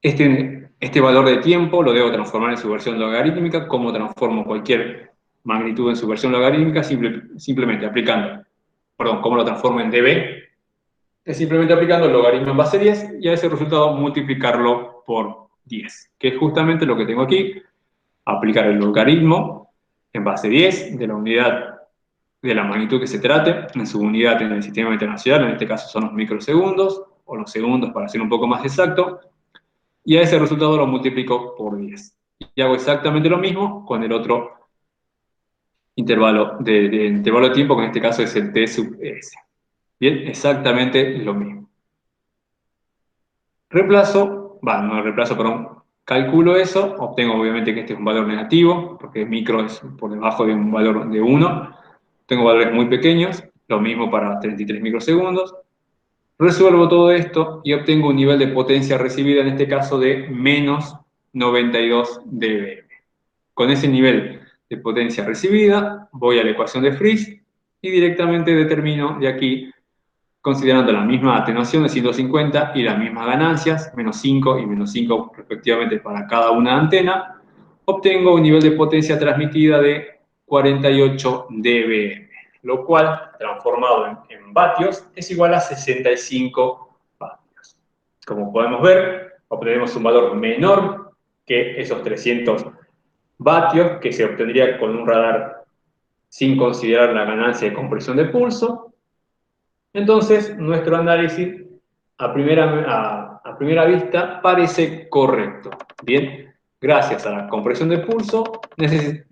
este valor de tiempo lo debo transformar en su versión logarítmica. ¿Cómo transformo cualquier magnitud en su versión logarítmica? Simplemente aplicando, perdón, ¿cómo lo transformo en dB? Es simplemente aplicando el logaritmo en base 10 y a ese resultado multiplicarlo por 10, que es justamente lo que tengo aquí. Aplicar el logaritmo en base 10 de la unidad de la magnitud que se trate, en su unidad en el sistema internacional, en este caso son los microsegundos, o los segundos para ser un poco más exacto, y a ese resultado lo multiplico por 10. Y hago exactamente lo mismo con el otro intervalo de tiempo, que en este caso es el t sub s. Bien, exactamente lo mismo. Calculo eso, obtengo obviamente que este es un valor negativo, porque micro es por debajo de un valor de 1. Tengo valores muy pequeños, lo mismo para 33 microsegundos. Resuelvo todo esto y obtengo un nivel de potencia recibida, en este caso de menos 92 dB. Con ese nivel de potencia recibida, voy a la ecuación de Friis y directamente determino de aquí, considerando la misma atenuación de 150 y las mismas ganancias, menos 5 y menos 5 respectivamente para cada una antena, obtengo un nivel de potencia transmitida de 48 dB, lo cual, transformado en vatios, es igual a 65 vatios. Como podemos ver, obtenemos un valor menor que esos 300 vatios que se obtendría con un radar sin considerar la ganancia de compresión de pulso. Entonces, nuestro análisis a primera vista parece correcto. Bien, gracias a la compresión de pulso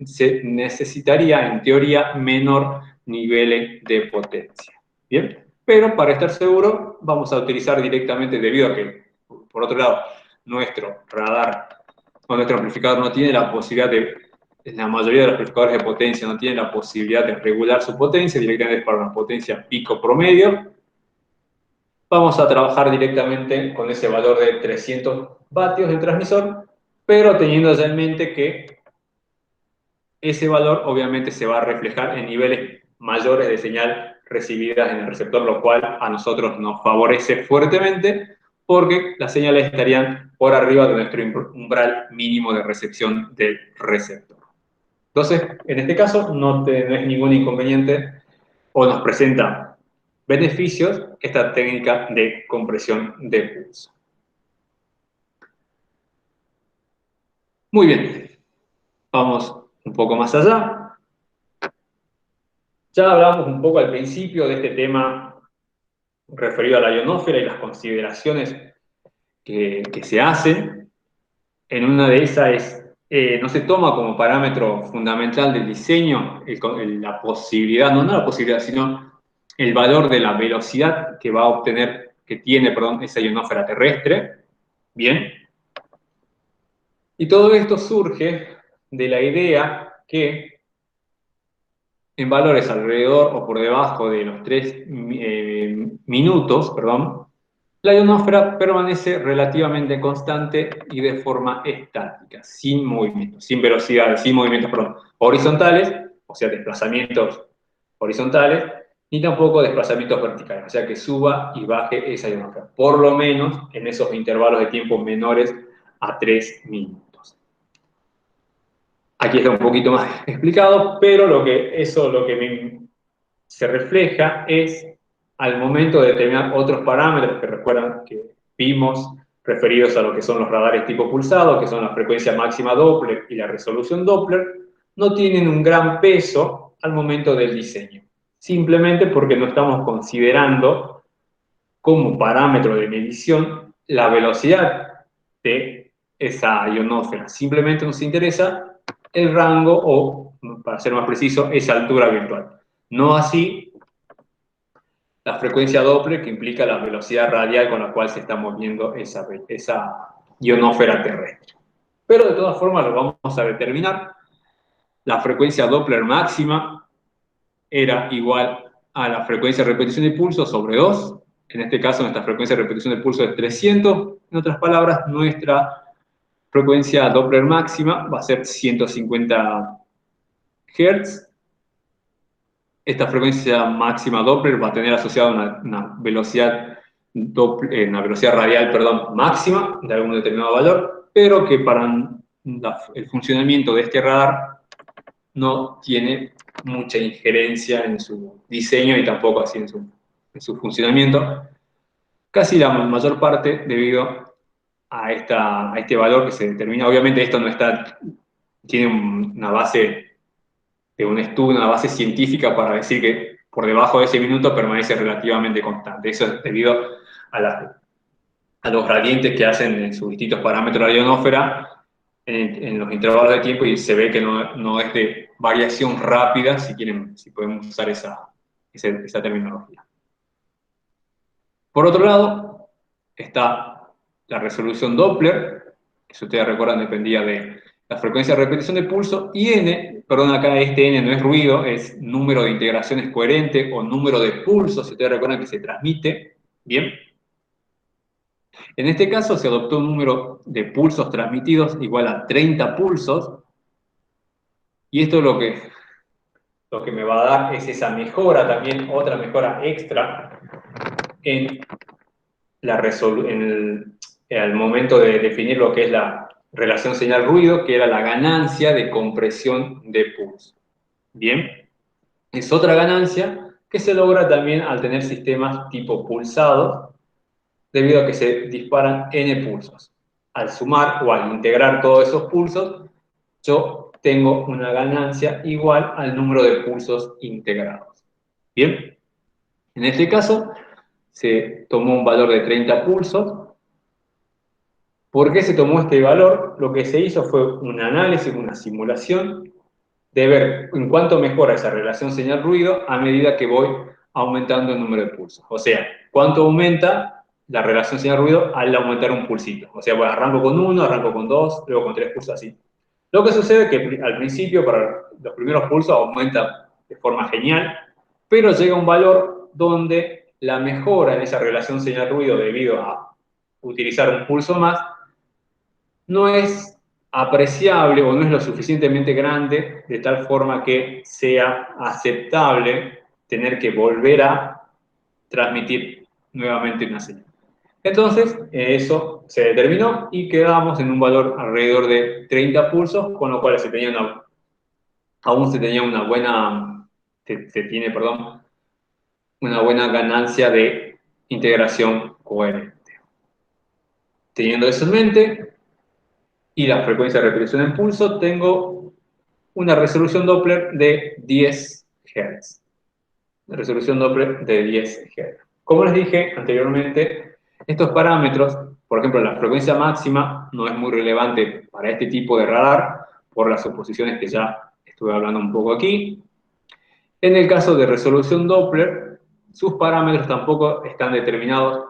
se necesitaría en teoría menor nivel de potencia. Bien, pero para estar seguro vamos a utilizar directamente, debido a que, por otro lado, nuestro radar o nuestro amplificador no tiene la posibilidad la mayoría de los amplificadores de potencia no tienen la posibilidad de regular su potencia, directamente para una potencia pico promedio. Vamos a trabajar directamente con ese valor de 300 vatios del transmisor, pero teniendo ya en mente que ese valor obviamente se va a reflejar en niveles mayores de señal recibidas en el receptor, lo cual a nosotros nos favorece fuertemente porque las señales estarían por arriba de nuestro umbral mínimo de recepción del receptor. Entonces, en este caso no es ningún inconveniente o nos presenta beneficios esta técnica de compresión de pulso. Muy bien, vamos un poco más allá. Ya hablamos un poco al principio de este tema referido a la ionosfera y las consideraciones que se hacen. En una de esas no se toma como parámetro fundamental del diseño la posibilidad, no la posibilidad, sino el valor de la velocidad que va a obtener, que tiene, perdón, esa ionosfera terrestre. Bien. Y todo esto surge de la idea que en valores alrededor o por debajo de los 3 minutos, perdón, la ionosfera permanece relativamente constante y de forma estática, sin movimientos, sin velocidades, sin movimientos, perdón, horizontales, o sea, desplazamientos horizontales, ni tampoco desplazamientos verticales, o sea, que suba y baje esa ionosfera, por lo menos en esos intervalos de tiempo menores a 3 minutos. Aquí está un poquito más explicado, pero lo que se refleja es al momento de determinar otros parámetros que recuerdan que vimos referidos a lo que son los radares tipo pulsado, que son la frecuencia máxima Doppler y la resolución Doppler, no tienen un gran peso al momento del diseño, simplemente porque no estamos considerando como parámetro de medición la velocidad de esa ionosfera. Simplemente nos interesa el rango o, para ser más preciso, esa altura virtual. No así la frecuencia Doppler, que implica la velocidad radial con la cual se está moviendo esa ionosfera terrestre. pero de todas formas lo vamos a determinar. La frecuencia Doppler máxima era igual a la frecuencia de repetición de pulso sobre 2. En este caso, nuestra frecuencia de repetición de pulso es 300. En otras palabras, nuestra frecuencia Doppler máxima va a ser 150 Hz. Esta frecuencia máxima Doppler va a tener asociada una velocidad, una velocidad radial, perdón, máxima de algún determinado valor, pero que para el funcionamiento de este radar no tiene mucha injerencia en su diseño y tampoco así en su funcionamiento. Casi la mayor parte debido a este valor que se determina. Obviamente esto no está, tiene una base de un estudio, una base científica para decir que por debajo de ese minuto permanece relativamente constante. Eso es debido a los gradientes que hacen en sus distintos parámetros de la ionosfera en los intervalos de tiempo, y se ve que no es de variación rápida, si podemos usar esa terminología. Por otro lado, está la resolución Doppler, que si ustedes recuerdan dependía de la frecuencia de repetición de pulso, y n, perdón, acá este n no es ruido, es número de integraciones coherente o número de pulsos, si ustedes recuerdan que se transmite, ¿bien? En este caso se adoptó un número de pulsos transmitidos igual a 30 pulsos, y esto lo que me va a dar es esa mejora también, otra mejora extra en al momento de definir lo que es la relación señal-ruido, que era la ganancia de compresión de pulso. Bien, es otra ganancia que se logra también al tener sistemas tipo pulsados, debido a que se disparan n pulsos. Al sumar o al integrar todos esos pulsos, yo tengo una ganancia igual al número de pulsos integrados. Bien, en este caso se tomó un valor de 30 pulsos. ¿Por qué se tomó este valor? Lo que se hizo fue un análisis, una simulación de ver en cuánto mejora esa relación señal-ruido a medida que voy aumentando el número de pulsos. O sea, cuánto aumenta la relación señal-ruido al aumentar un pulsito. O sea, bueno, arranco con 1, arranco con 2, luego con 3 pulsos, así. Lo que sucede es que al principio, para los primeros pulsos, aumenta de forma genial, pero llega un valor donde la mejora en esa relación señal-ruido debido a utilizar un pulso más no es apreciable o no es lo suficientemente grande de tal forma que sea aceptable tener que volver a transmitir nuevamente una señal. Entonces, eso se determinó y quedamos en un valor alrededor de 30 pulsos, con lo cual aún se tenía una buena, se tiene, perdón, una buena ganancia de integración coherente. Teniendo eso en mente, y la frecuencia de repetición en pulso, tengo una resolución Doppler de 10 Hz. Resolución Doppler de 10 Hz. Como les dije anteriormente, estos parámetros, por ejemplo, la frecuencia máxima no es muy relevante para este tipo de radar, por las suposiciones que ya estuve hablando un poco aquí. En el caso de resolución Doppler, sus parámetros tampoco están determinados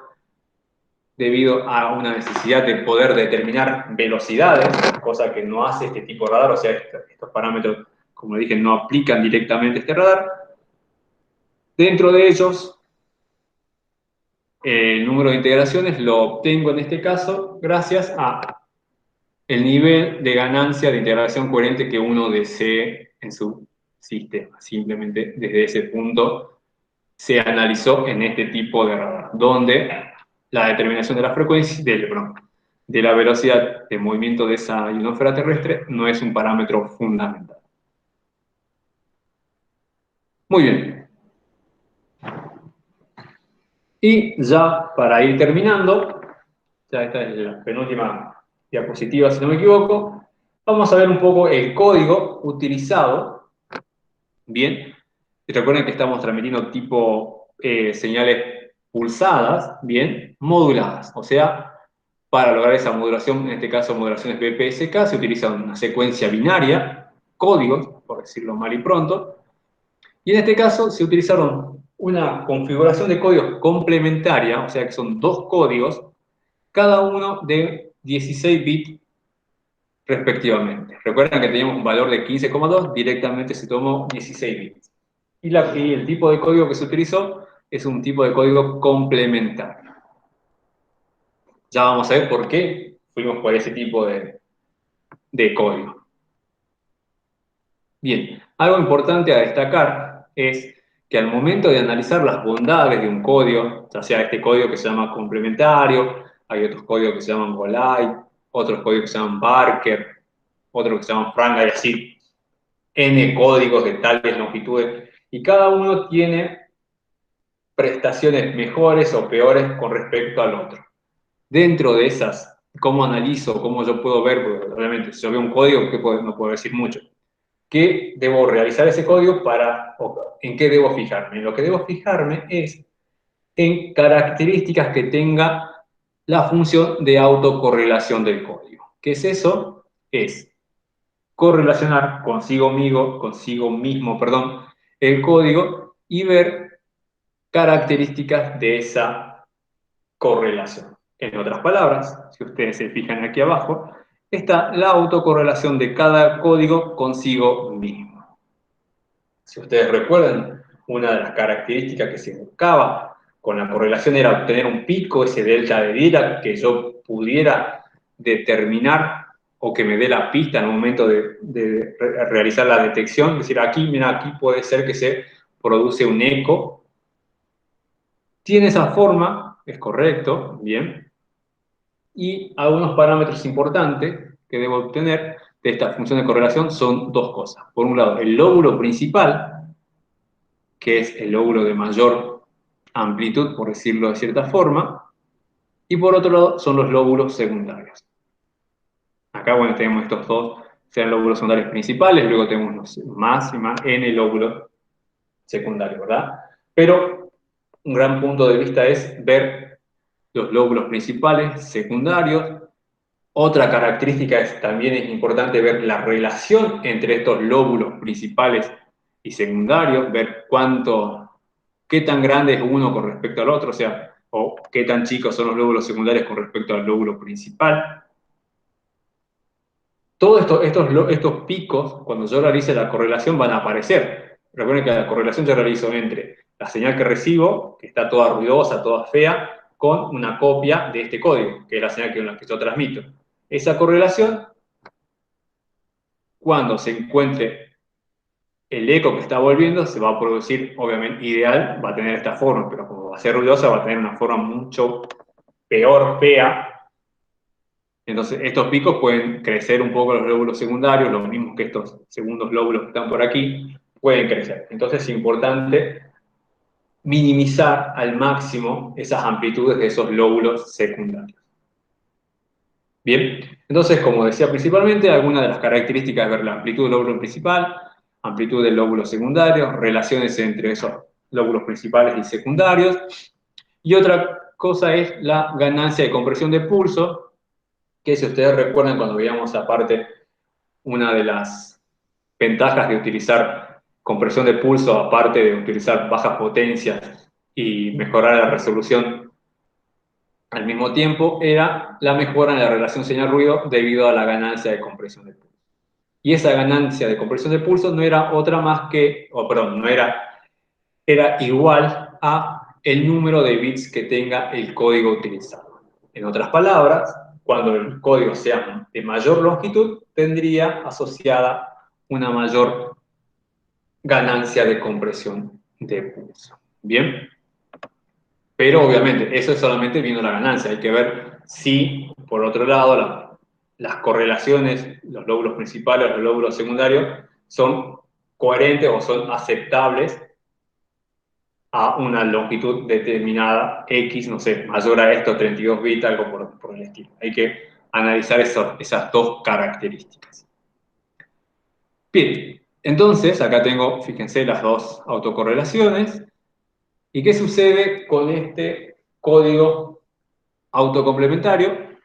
debido a una necesidad de poder determinar velocidades, cosa que no hace este tipo de radar, o sea, estos parámetros, como dije, no aplican directamente a este radar. Dentro de ellos, el número de integraciones lo obtengo en este caso gracias a el nivel de ganancia de integración coherente que uno desee en su sistema. Simplemente desde ese punto se analizó en este tipo de radar, donde la determinación de la frecuencia, de la velocidad de movimiento de esa ionosfera terrestre no es un parámetro fundamental. Muy bien. Y ya para ir terminando, ya esta es la penúltima diapositiva si no me equivoco, vamos a ver un poco el código utilizado. Bien, y recuerden que estamos transmitiendo tipo señales pulsadas, bien, moduladas. O sea, para lograr esa modulación, en este caso modulaciones BPSK, se utiliza una secuencia binaria, códigos, por decirlo mal y pronto, y en este caso se utilizaron una configuración de códigos complementaria, o sea que son dos códigos, cada uno de 16 bits respectivamente. Recuerden que teníamos un valor de 15,2, directamente se tomó 16 bits. Y el tipo de código que se utilizó es un tipo de código complementario. Ya vamos a ver por qué fuimos por ese tipo de código. Bien, algo importante a destacar es que al momento de analizar las bondades de un código, ya sea este código que se llama complementario, hay otros códigos que se llaman Golai, otros códigos que se llaman Barker, otros que se llaman Franga y así, N códigos de tales longitudes, y cada uno tiene prestaciones mejores o peores con respecto al otro. Dentro de esas, ¿cómo analizo? ¿Cómo yo puedo ver? Porque obviamente, si yo veo un código, ¿qué no puedo decir mucho? ¿Qué debo realizar ese código en qué debo fijarme? En lo que debo fijarme es en características que tenga la función de autocorrelación del código. ¿Qué es eso? Es correlacionar consigo mismo, perdón, el código y ver características de esa correlación. En otras palabras, si ustedes se fijan aquí abajo, está la autocorrelación de cada código consigo mismo. Si ustedes recuerdan, una de las características que se buscaba con la correlación era obtener un pico, ese delta de Dirac, que yo pudiera determinar o que me dé la pista en el momento de realizar la detección. Es decir, aquí, mira, aquí puede ser que se produce un eco. Tiene esa forma, es correcto, bien. Y algunos parámetros importantes que debo obtener de esta función de correlación son dos cosas. Por un lado, el lóbulo principal, que es el lóbulo de mayor amplitud, por decirlo de cierta forma, y por otro lado son los lóbulos secundarios. Acá, bueno, tenemos estos dos, sean lóbulos secundarios principales, luego tenemos más y más n lóbulos secundarios, ¿verdad? Pero un gran punto de vista es ver los lóbulos principales, secundarios. Otra característica también es importante ver la relación entre estos lóbulos principales y secundarios, ver qué tan grande es uno con respecto al otro, o sea, o qué tan chicos son los lóbulos secundarios con respecto al lóbulo principal. Todos estos picos, cuando yo realice la correlación, van a aparecer. Recuerden que la correlación yo realizo entre la señal que recibo, que está toda ruidosa, toda fea, con una copia de este código, que es la señal que yo transmito. Esa correlación, cuando se encuentre el eco que está volviendo, se va a producir, obviamente, ideal, va a tener esta forma, pero como va a ser ruidosa, va a tener una forma mucho peor, fea. Entonces, estos picos pueden crecer un poco los lóbulos secundarios, lo mismo que estos segundos lóbulos que están por aquí, pueden crecer. Entonces, es importante minimizar al máximo esas amplitudes de esos lóbulos secundarios. Bien, entonces, como decía principalmente, algunas de las características es ver la amplitud del lóbulo principal, amplitud del lóbulo secundario, relaciones entre esos lóbulos principales y secundarios. Y otra cosa es la ganancia de compresión de pulso, que si ustedes recuerdan cuando veíamos aparte una de las ventajas de utilizar compresión de pulso, aparte de utilizar bajas potencias y mejorar la resolución al mismo tiempo, era la mejora en la relación señal-ruido debido a la ganancia de compresión de pulso. Y esa ganancia de compresión de pulso no era otra más que, era igual a el número de bits que tenga el código utilizado. En otras palabras, cuando el código sea de mayor longitud, tendría asociada una mayor ganancia de compresión de pulso. ¿Bien? Pero obviamente, eso es solamente viendo la ganancia. Hay que ver si, por otro lado, las correlaciones, los lóbulos principales, los lóbulos secundarios, son coherentes o son aceptables a una longitud determinada, X, no sé, mayor a esto, 32 bits, algo por el estilo. Hay que analizar esas dos características. Bien, entonces acá tengo, fíjense, las dos autocorrelaciones. ¿Y qué sucede con este código autocomplementario?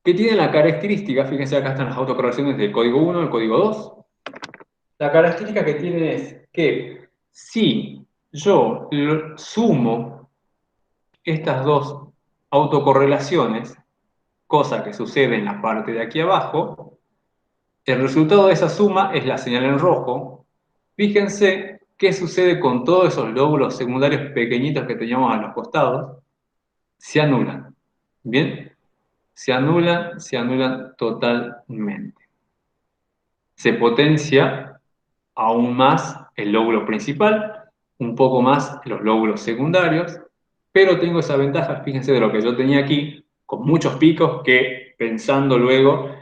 Que tiene la característica, fíjense, acá están las autocorrelaciones del código 1 y el código 2. La característica que tiene es que si yo sumo estas dos autocorrelaciones, cosa que sucede en la parte de aquí abajo. El resultado de esa suma es la señal en rojo. Fíjense qué sucede con todos esos lóbulos secundarios pequeñitos que teníamos a los costados. Se anulan. ¿Bien? Se anulan totalmente. Se potencia aún más el lóbulo principal, un poco más los lóbulos secundarios, pero tengo esa ventaja, fíjense, de lo que yo tenía aquí, con muchos picos que, pensando luego,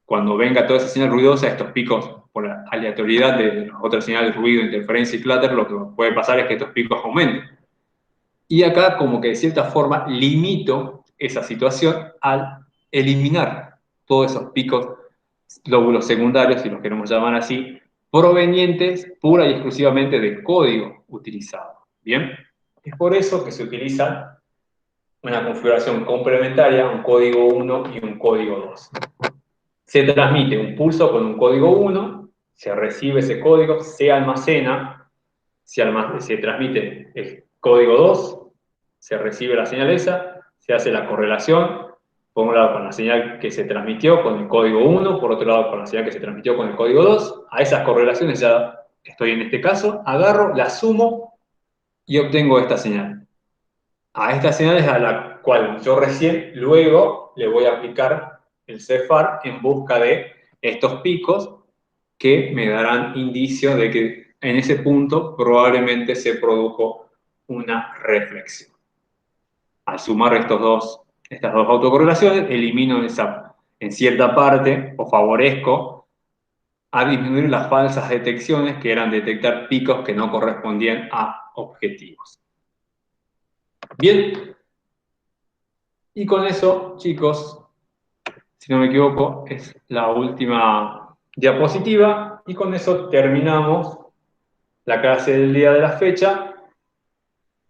cuando venga toda esa señal ruidosa, estos picos, por la aleatoriedad de las otras señales de ruido, interferencia y clatter, lo que puede pasar es que estos picos aumenten. Y acá, como que de cierta forma, limito esa situación al eliminar todos esos picos, lóbulos secundarios, si los queremos llamar así, provenientes pura y exclusivamente del código utilizado. ¿Bien? Es por eso que se utiliza una configuración complementaria, un código 1 y un código 2. Se transmite un pulso con un código 1, se recibe ese código, se almacena, se transmite el código 2, se recibe la señal esa, se hace la correlación, por un lado con la señal que se transmitió con el código 1, por otro lado con la señal que se transmitió con el código 2. A esas correlaciones ya estoy en este caso, agarro, las sumo y obtengo esta señal. A esta señal es a la cual yo recién luego le voy a aplicar el CFAR en busca de estos picos que me darán indicio de que en ese punto probablemente se produjo una reflexión. Al sumar estas dos autocorrelaciones, elimino en cierta parte o favorezco a disminuir las falsas detecciones que eran detectar picos que no correspondían a objetivos. Bien, y con eso, chicos, si no me equivoco, es la última diapositiva y con eso terminamos la clase del día de la fecha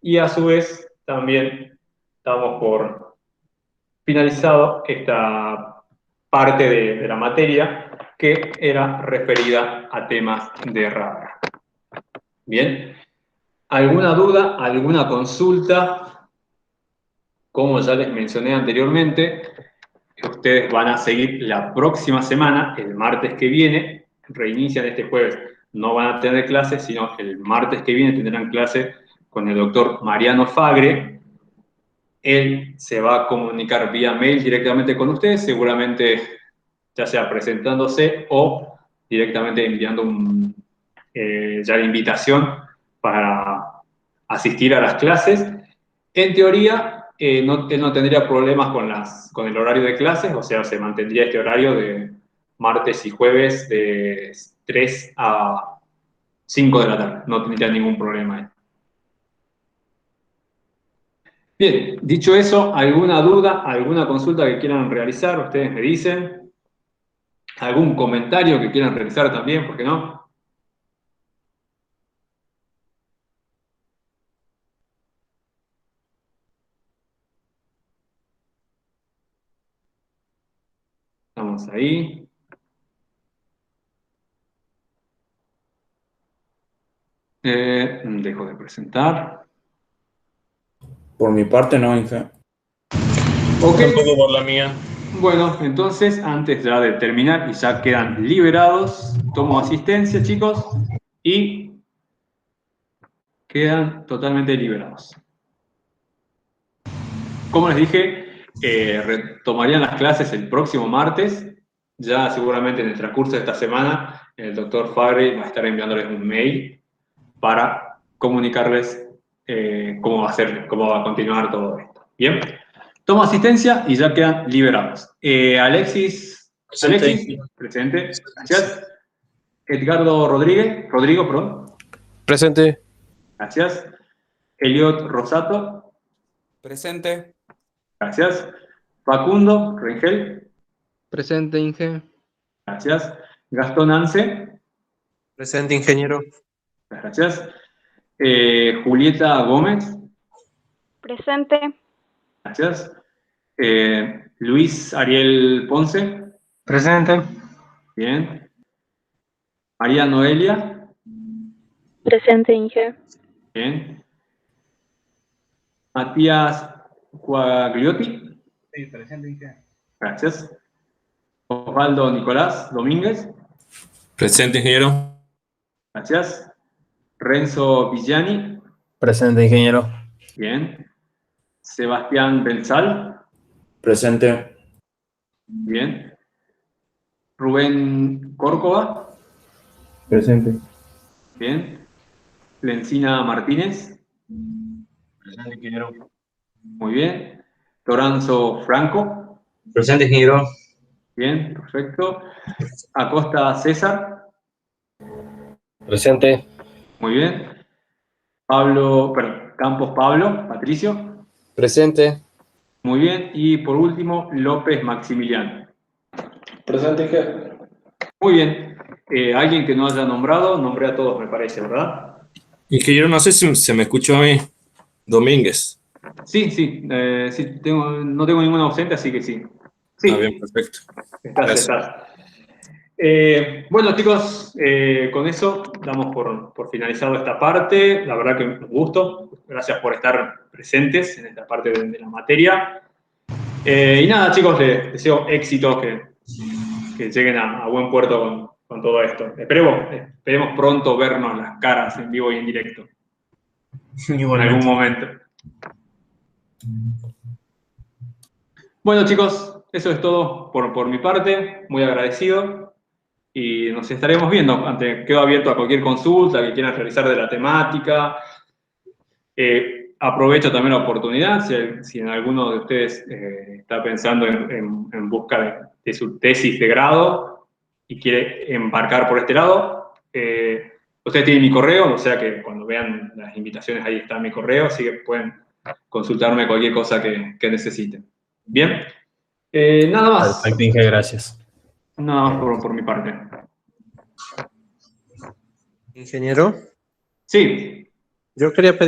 y a su vez también damos por finalizado esta parte de la materia que era referida a temas de radar. Bien, ¿alguna duda, alguna consulta? Como ya les mencioné anteriormente, ustedes van a seguir la próxima semana, el martes que viene, reinician este jueves. No van a tener clases, sino el martes que viene tendrán clase con el doctor Mariano Fagre. Él se va a comunicar vía mail directamente con ustedes, seguramente ya sea presentándose o directamente enviando ya la invitación para asistir a las clases. En teoría, él no tendría problemas con el horario de clases, o sea, se mantendría este horario de martes y jueves de 3 a 5 de la tarde, no tendría ningún problema ahí. Bien, dicho eso, ¿alguna duda, alguna consulta que quieran realizar? Ustedes me dicen. ¿Algún comentario que quieran realizar también? ¿Por qué no? Estamos ahí. Dejo de presentar. Por mi parte, no, Inge. Ok. Tampoco por la mía. Bueno, entonces, antes ya de terminar y ya quedan liberados, tomo asistencia, chicos, y quedan totalmente liberados. Como les dije, retomarían las clases el próximo martes. Ya seguramente en el transcurso de esta semana, el doctor Fagre va a estar enviándoles un mail para comunicarles cómo va a continuar todo esto. Bien, tomo asistencia y ya quedan liberados. Alexis, presente, gracias. Rodrigo, perdón. Presente. Gracias. Eliot Rosato, Presente. gracias. Facundo Rengel, Presente, Inge. gracias. Gastón Anse, Presente, ingeniero. gracias. Julieta Gómez, Presente. gracias. Luis Ariel Ponce, Presente. bien. María Noelia, Presente, Inge. bien. Matías Cuagliotti, Sí, presente, Inge. Gracias. Osvaldo Nicolás Domínguez. Presente, ingeniero. Gracias. Renzo Villani. Presente, ingeniero. Bien. Sebastián Benzal. Presente. Bien. Rubén Córcova. Presente. Bien. Lencina Martínez. Presente, ingeniero. Muy bien. Toranzo Franco. Presente, ingeniero. Bien, perfecto. Acosta César. Presente. Muy bien. Campos Pablo, Patricio. Presente. Muy bien. Y por último, López Maximiliano. Presente, Inge. Muy bien. Alguien que no haya nombrado, nombré a todos, me parece, ¿verdad? Ingeniero, no sé si se me escuchó a mí. Domínguez. Sí, sí. Sí, no tengo ningún ausente, así que sí. Sí, Bien, perfecto. estás. Bueno, chicos, con eso damos por finalizado esta parte. La verdad que un gusto. Gracias por estar presentes en esta parte de la materia. Y nada, chicos, les deseo éxito, que lleguen a buen puerto con todo esto. Esperemos pronto vernos las caras en vivo y en directo. En algún momento. Bueno, chicos, eso es todo por mi parte. Muy agradecido. Y nos estaremos viendo. Quedo abierto a cualquier consulta que quieran realizar de la temática. Aprovecho también la oportunidad, si en alguno de ustedes está pensando en busca de su tesis de grado y quiere embarcar por este lado, ustedes tienen mi correo, o sea que cuando vean las invitaciones ahí está mi correo, así que pueden consultarme cualquier cosa que necesiten. Bien, nada más. Perfecto, Inge, gracias. Nada más por mi parte. Ingeniero, Sí. yo quería pedir